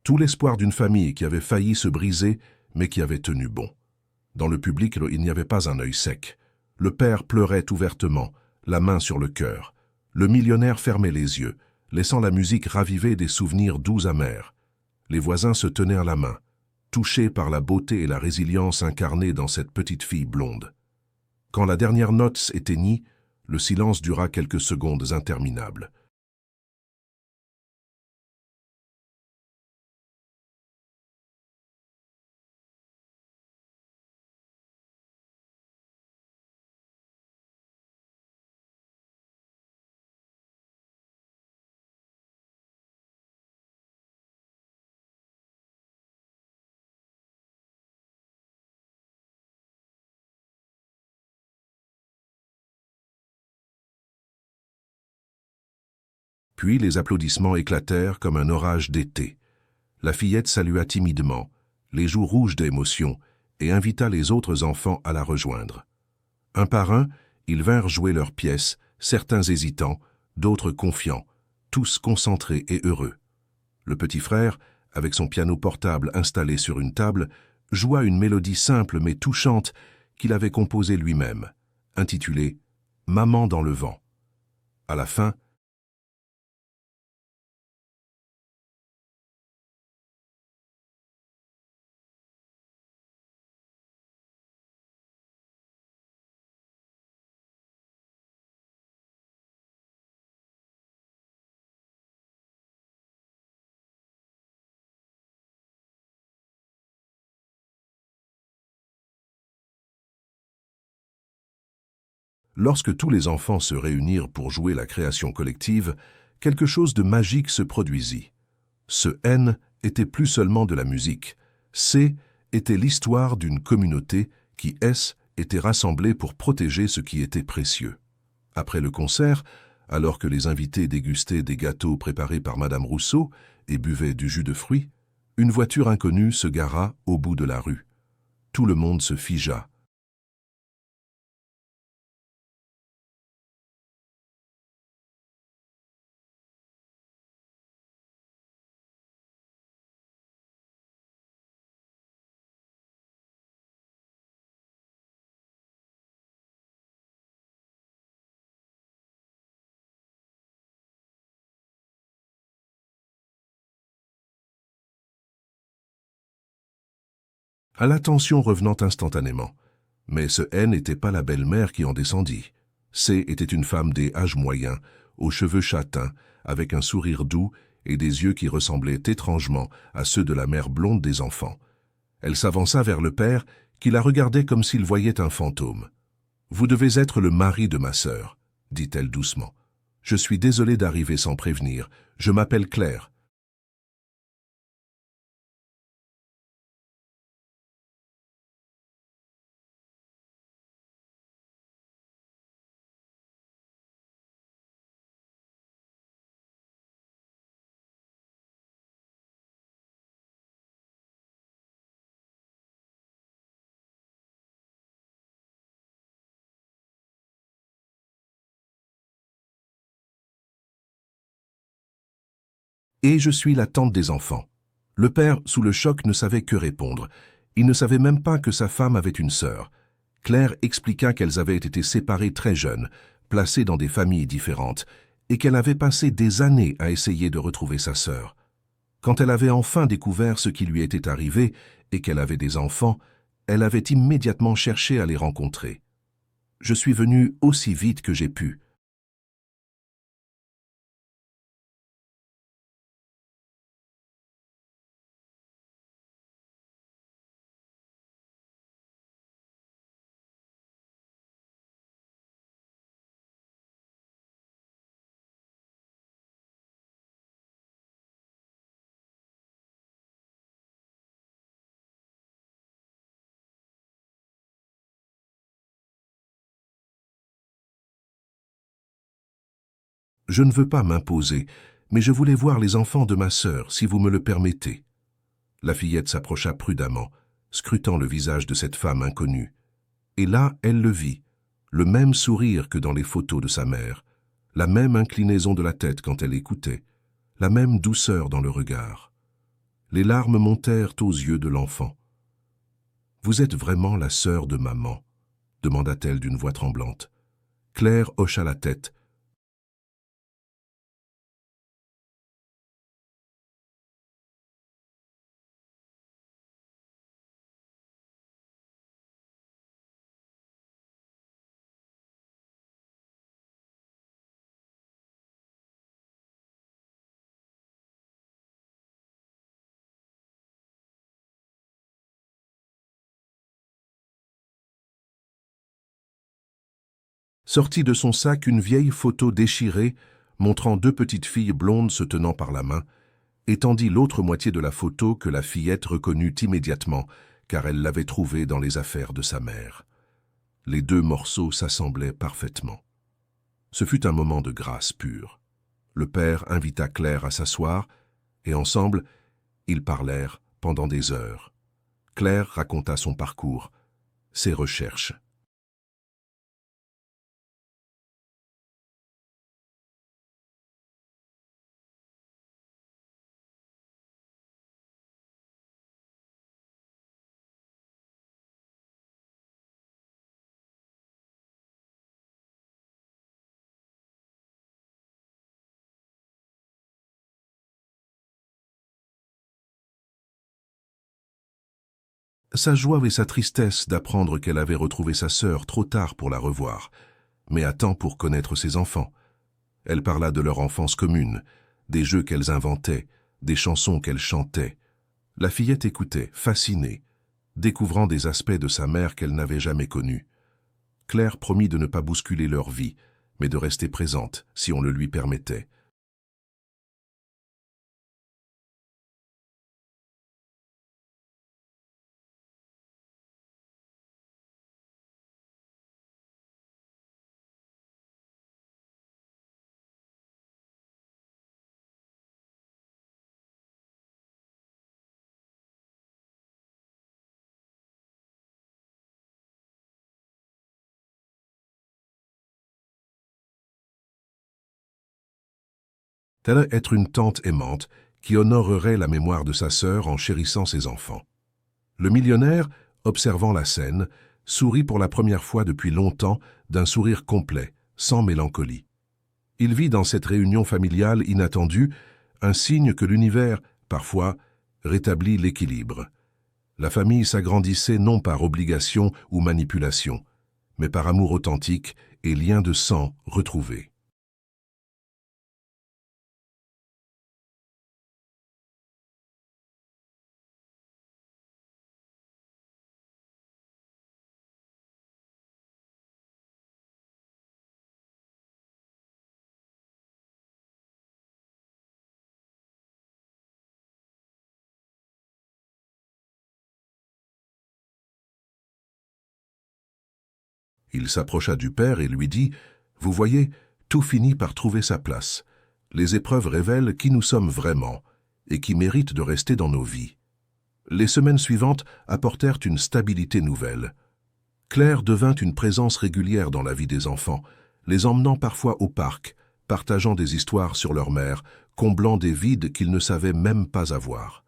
Tout l'espoir d'une famille qui avait failli se briser, mais qui avait tenu bon. Dans le public, il n'y avait pas un œil sec. Le père pleurait ouvertement, la main sur le cœur. Le millionnaire fermait les yeux, laissant la musique raviver des souvenirs doux amers. Les voisins se tenaient la main, touchés par la beauté et la résilience incarnées dans cette petite fille blonde. Quand la dernière note s'éteignit, le silence dura quelques secondes interminables. Puis les applaudissements éclatèrent comme un orage d'été. La fillette salua timidement, les joues rouges d'émotion, et invita les autres enfants à la rejoindre. Un par un, ils vinrent jouer leurs pièces, certains hésitants, d'autres confiants, tous concentrés et heureux. Le petit frère, avec son piano portable installé sur une table, joua une mélodie simple mais touchante qu'il avait composée lui-même, intitulée « Maman dans le vent ». À la fin, lorsque tous les enfants se réunirent pour jouer la création collective, quelque chose de magique se produisit. Ce N était plus seulement de la musique. C était l'histoire d'une communauté qui, S, était rassemblée pour protéger ce qui était précieux. Après le concert, alors que les invités dégustaient des gâteaux préparés par Madame Rousseau et buvaient du jus de fruits, une voiture inconnue se gara au bout de la rue. Tout le monde se figea. À l'attention revenant instantanément. Mais ce N n'était pas la belle-mère qui en descendit. C était une femme des âges moyens, aux cheveux châtains, avec un sourire doux et des yeux qui ressemblaient étrangement à ceux de la mère blonde des enfants. Elle s'avança vers le père, qui la regardait comme s'il voyait un fantôme. « Vous devez être le mari de ma sœur, » dit-elle doucement. « Je suis désolée d'arriver sans prévenir. Je m'appelle Claire. » Et je suis la tante des enfants. Le père, sous le choc, ne savait que répondre. Il ne savait même pas que sa femme avait une sœur. Claire expliqua qu'elles avaient été séparées très jeunes, placées dans des familles différentes, et qu'elle avait passé des années à essayer de retrouver sa sœur. Quand elle avait enfin découvert ce qui lui était arrivé et qu'elle avait des enfants, elle avait immédiatement cherché à les rencontrer. « Je suis venue aussi vite que j'ai pu. » Je ne veux pas m'imposer, mais je voulais voir les enfants de ma sœur, si vous me le permettez. La fillette s'approcha prudemment, scrutant le visage de cette femme inconnue. Et là, elle le vit, le même sourire que dans les photos de sa mère, la même inclinaison de la tête quand elle écoutait, la même douceur dans le regard. Les larmes montèrent aux yeux de l'enfant. « Vous êtes vraiment la sœur de maman ?» demanda-t-elle d'une voix tremblante. Claire hocha la tête. Sortit de son sac une vieille photo déchirée montrant deux petites filles blondes se tenant par la main, et tendit l'autre moitié de la photo que la fillette reconnut immédiatement, car elle l'avait trouvée dans les affaires de sa mère. Les deux morceaux s'assemblaient parfaitement. Ce fut un moment de grâce pure. Le père invita Claire à s'asseoir, et ensemble, ils parlèrent pendant des heures. Claire raconta son parcours, ses recherches. Sa joie et sa tristesse d'apprendre qu'elle avait retrouvé sa sœur trop tard pour la revoir, mais à temps pour connaître ses enfants. Elle parla de leur enfance commune, des jeux qu'elles inventaient, des chansons qu'elles chantaient. La fillette écoutait, fascinée, découvrant des aspects de sa mère qu'elle n'avait jamais connus. Claire promit de ne pas bousculer leur vie, mais de rester présente, si on le lui permettait. Telle être une tante aimante qui honorerait la mémoire de sa sœur en chérissant ses enfants. Le millionnaire, observant la scène, sourit pour la première fois depuis longtemps d'un sourire complet, sans mélancolie. Il vit dans cette réunion familiale inattendue un signe que l'univers, parfois, rétablit l'équilibre. La famille s'agrandissait non par obligation ou manipulation, mais par amour authentique et lien de sang retrouvé. Il s'approcha du père et lui dit « Vous voyez, tout finit par trouver sa place. Les épreuves révèlent qui nous sommes vraiment et qui méritent de rester dans nos vies. » Les semaines suivantes apportèrent une stabilité nouvelle. Claire devint une présence régulière dans la vie des enfants, les emmenant parfois au parc, partageant des histoires sur leur mère, comblant des vides qu'ils ne savaient même pas avoir.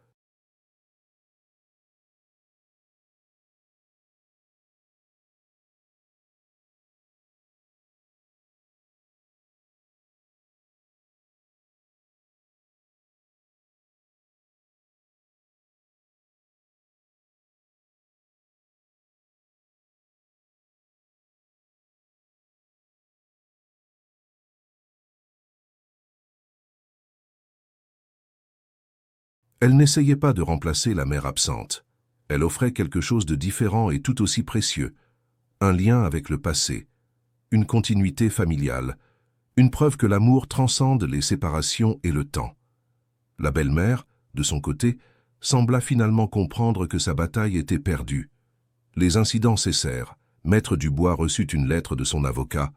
Elle n'essayait pas de remplacer la mère absente. Elle offrait quelque chose de différent et tout aussi précieux, un lien avec le passé, une continuité familiale, une preuve que l'amour transcende les séparations et le temps. La belle-mère, de son côté, sembla finalement comprendre que sa bataille était perdue. Les incidents cessèrent. Maître Dubois reçut une lettre de son avocat.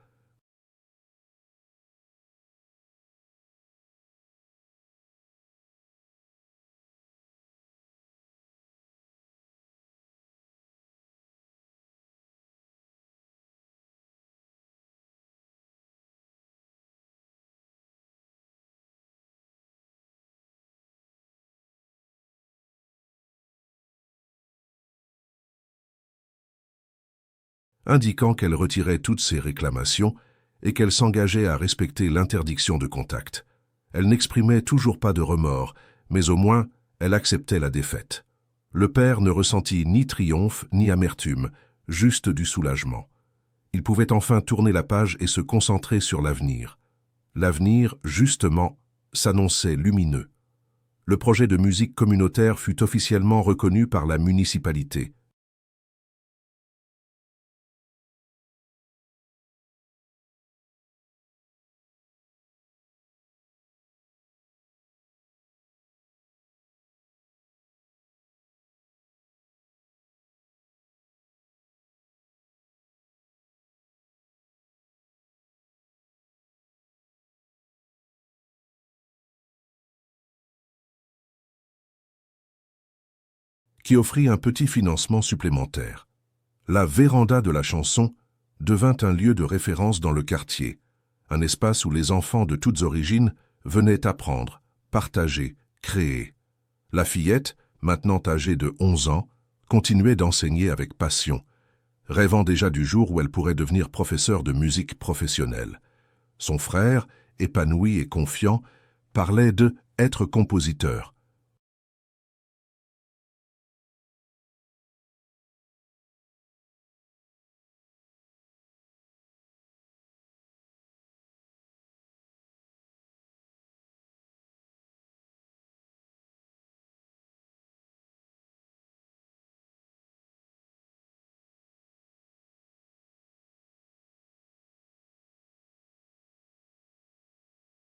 Indiquant qu'elle retirait toutes ses réclamations et qu'elle s'engageait à respecter l'interdiction de contact. Elle n'exprimait toujours pas de remords, mais au moins, elle acceptait la défaite. Le père ne ressentit ni triomphe ni amertume, juste du soulagement. Il pouvait enfin tourner la page et se concentrer sur l'avenir. L'avenir, justement, s'annonçait lumineux. Le projet de musique communautaire fut officiellement reconnu par la municipalité. Qui offrit un petit financement supplémentaire. La véranda de la chanson devint un lieu de référence dans le quartier, un espace où les enfants de toutes origines venaient apprendre, partager, créer. La fillette, maintenant âgée de 11 ans, continuait d'enseigner avec passion, rêvant déjà du jour où elle pourrait devenir professeure de musique professionnelle. Son frère, épanoui et confiant, parlait de « être compositeur ».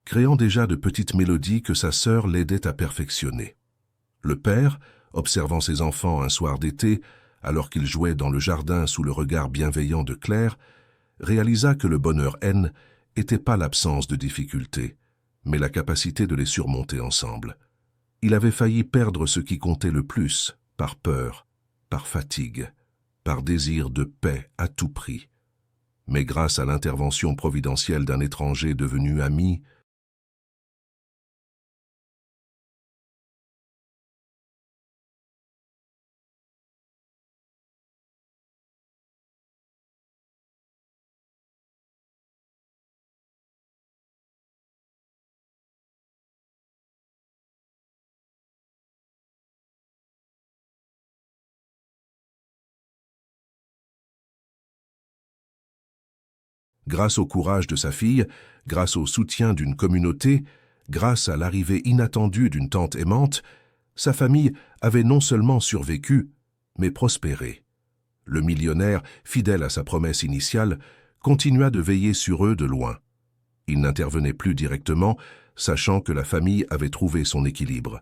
Créant déjà de petites mélodies que sa sœur l'aidait à perfectionner. Le père, observant ses enfants un soir d'été, alors qu'ils jouaient dans le jardin sous le regard bienveillant de Claire, réalisa que le bonheur N n'était pas l'absence de difficultés, mais la capacité de les surmonter ensemble. Il avait failli perdre ce qui comptait le plus, par peur, par fatigue, par désir de paix à tout prix. Mais grâce à l'intervention providentielle d'un étranger devenu ami, grâce au courage de sa fille, grâce au soutien d'une communauté, grâce à l'arrivée inattendue d'une tante aimante, sa famille avait non seulement survécu, mais prospéré. Le millionnaire, fidèle à sa promesse initiale, continua de veiller sur eux de loin. Il n'intervenait plus directement, sachant que la famille avait trouvé son équilibre.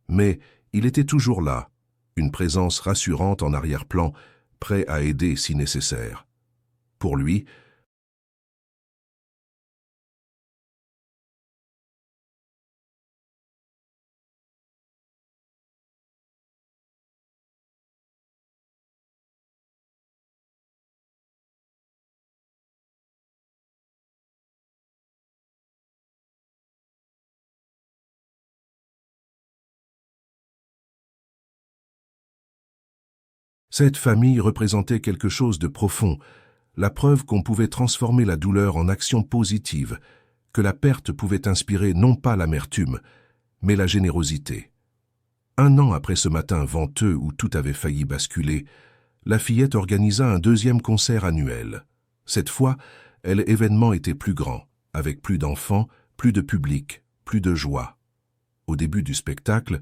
Mais il était toujours là, une présence rassurante en arrière-plan, prêt à aider si nécessaire. Pour lui, cette famille représentait quelque chose de profond, la preuve qu'on pouvait transformer la douleur en action positive, que la perte pouvait inspirer non pas l'amertume, mais la générosité. 1 an après ce matin venteux où tout avait failli basculer, la fillette organisa un deuxième concert annuel. Cette fois, l'événement était plus grand, avec plus d'enfants, plus de public, plus de joie. Au début du spectacle,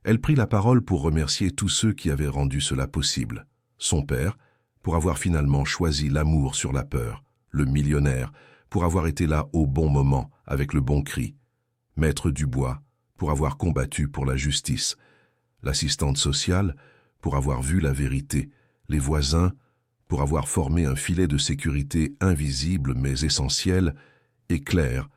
Elle prit la parole pour remercier tous ceux qui avaient rendu cela possible. Son père, pour avoir finalement choisi l'amour sur la peur. Le millionnaire, pour avoir été là au bon moment, avec le bon cri. Maître Dubois, pour avoir combattu pour la justice. L'assistante sociale, pour avoir vu la vérité. Les voisins, pour avoir formé un filet de sécurité invisible mais essentiel et clair.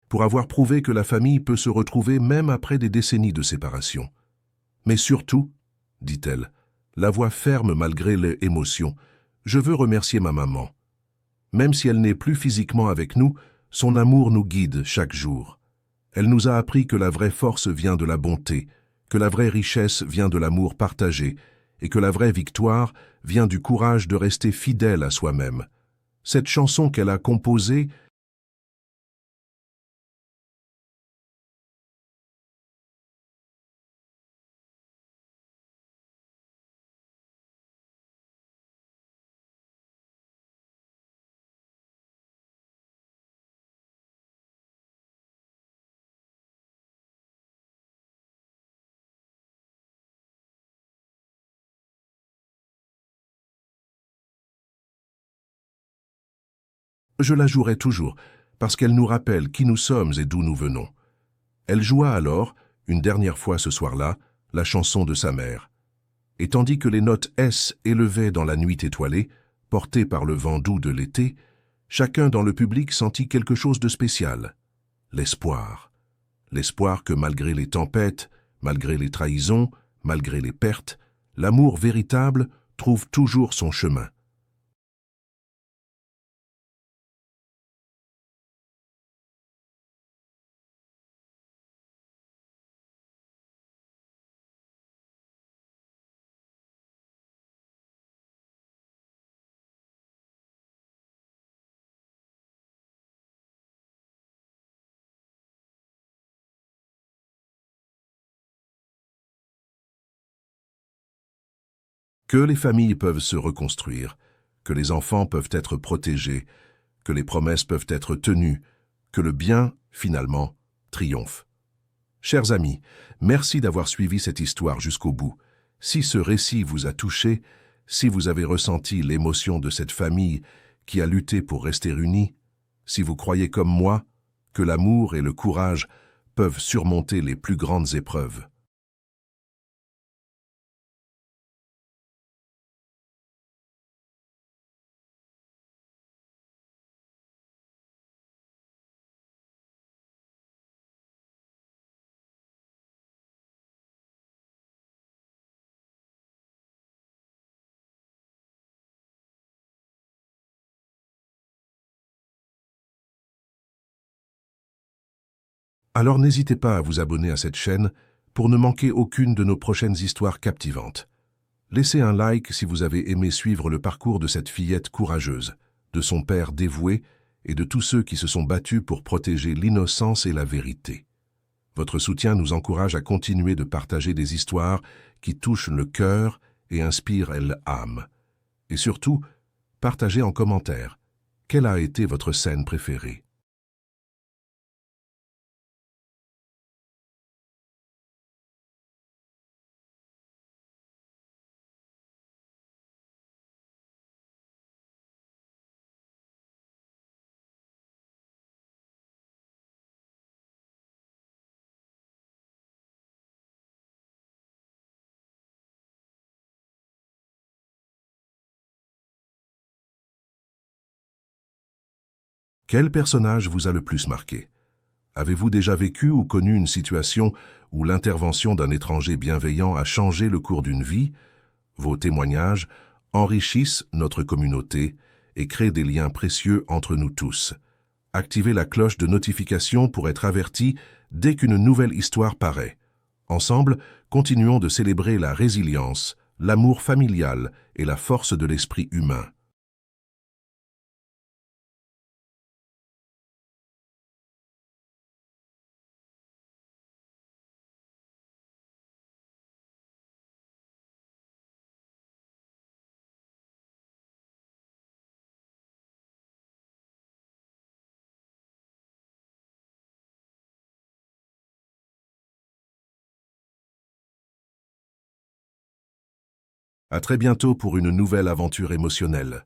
Pour avoir prouvé que la famille peut se retrouver même après des décennies de séparation. Mais surtout, dit-elle, la voix ferme malgré les émotions, je veux remercier ma maman. Même si elle n'est plus physiquement avec nous, son amour nous guide chaque jour. Elle nous a appris que la vraie force vient de la bonté, que la vraie richesse vient de l'amour partagé, et que la vraie victoire vient du courage de rester fidèle à soi-même. Cette chanson qu'elle a composée, je la jouerai toujours, parce qu'elle nous rappelle qui nous sommes et d'où nous venons. Elle joua alors, une dernière fois ce soir-là, la chanson de sa mère. Et tandis que les notes S élevaient dans la nuit étoilée, portées par le vent doux de l'été, chacun dans le public sentit quelque chose de spécial. L'espoir. L'espoir que malgré les tempêtes, malgré les trahisons, malgré les pertes, l'amour véritable trouve toujours son chemin. Que les familles peuvent se reconstruire, que les enfants peuvent être protégés, que les promesses peuvent être tenues, que le bien, finalement, triomphe. Chers amis, merci d'avoir suivi cette histoire jusqu'au bout. Si ce récit vous a touché, si vous avez ressenti l'émotion de cette famille qui a lutté pour rester unie, si vous croyez comme moi que l'amour et le courage peuvent surmonter les plus grandes épreuves, alors n'hésitez pas à vous abonner à cette chaîne pour ne manquer aucune de nos prochaines histoires captivantes. Laissez un like si vous avez aimé suivre le parcours de cette fillette courageuse, de son père dévoué et de tous ceux qui se sont battus pour protéger l'innocence et la vérité. Votre soutien nous encourage à continuer de partager des histoires qui touchent le cœur et inspirent l'âme. Et surtout, partagez en commentaire quelle a été votre scène préférée. Quel personnage vous a le plus marqué? Avez-vous déjà vécu ou connu une situation où l'intervention d'un étranger bienveillant a changé le cours d'une vie? Vos témoignages enrichissent notre communauté et créent des liens précieux entre nous tous. Activez la cloche de notification pour être averti dès qu'une nouvelle histoire paraît. Ensemble, continuons de célébrer la résilience, l'amour familial et la force de l'esprit humain. À très bientôt pour une nouvelle aventure émotionnelle.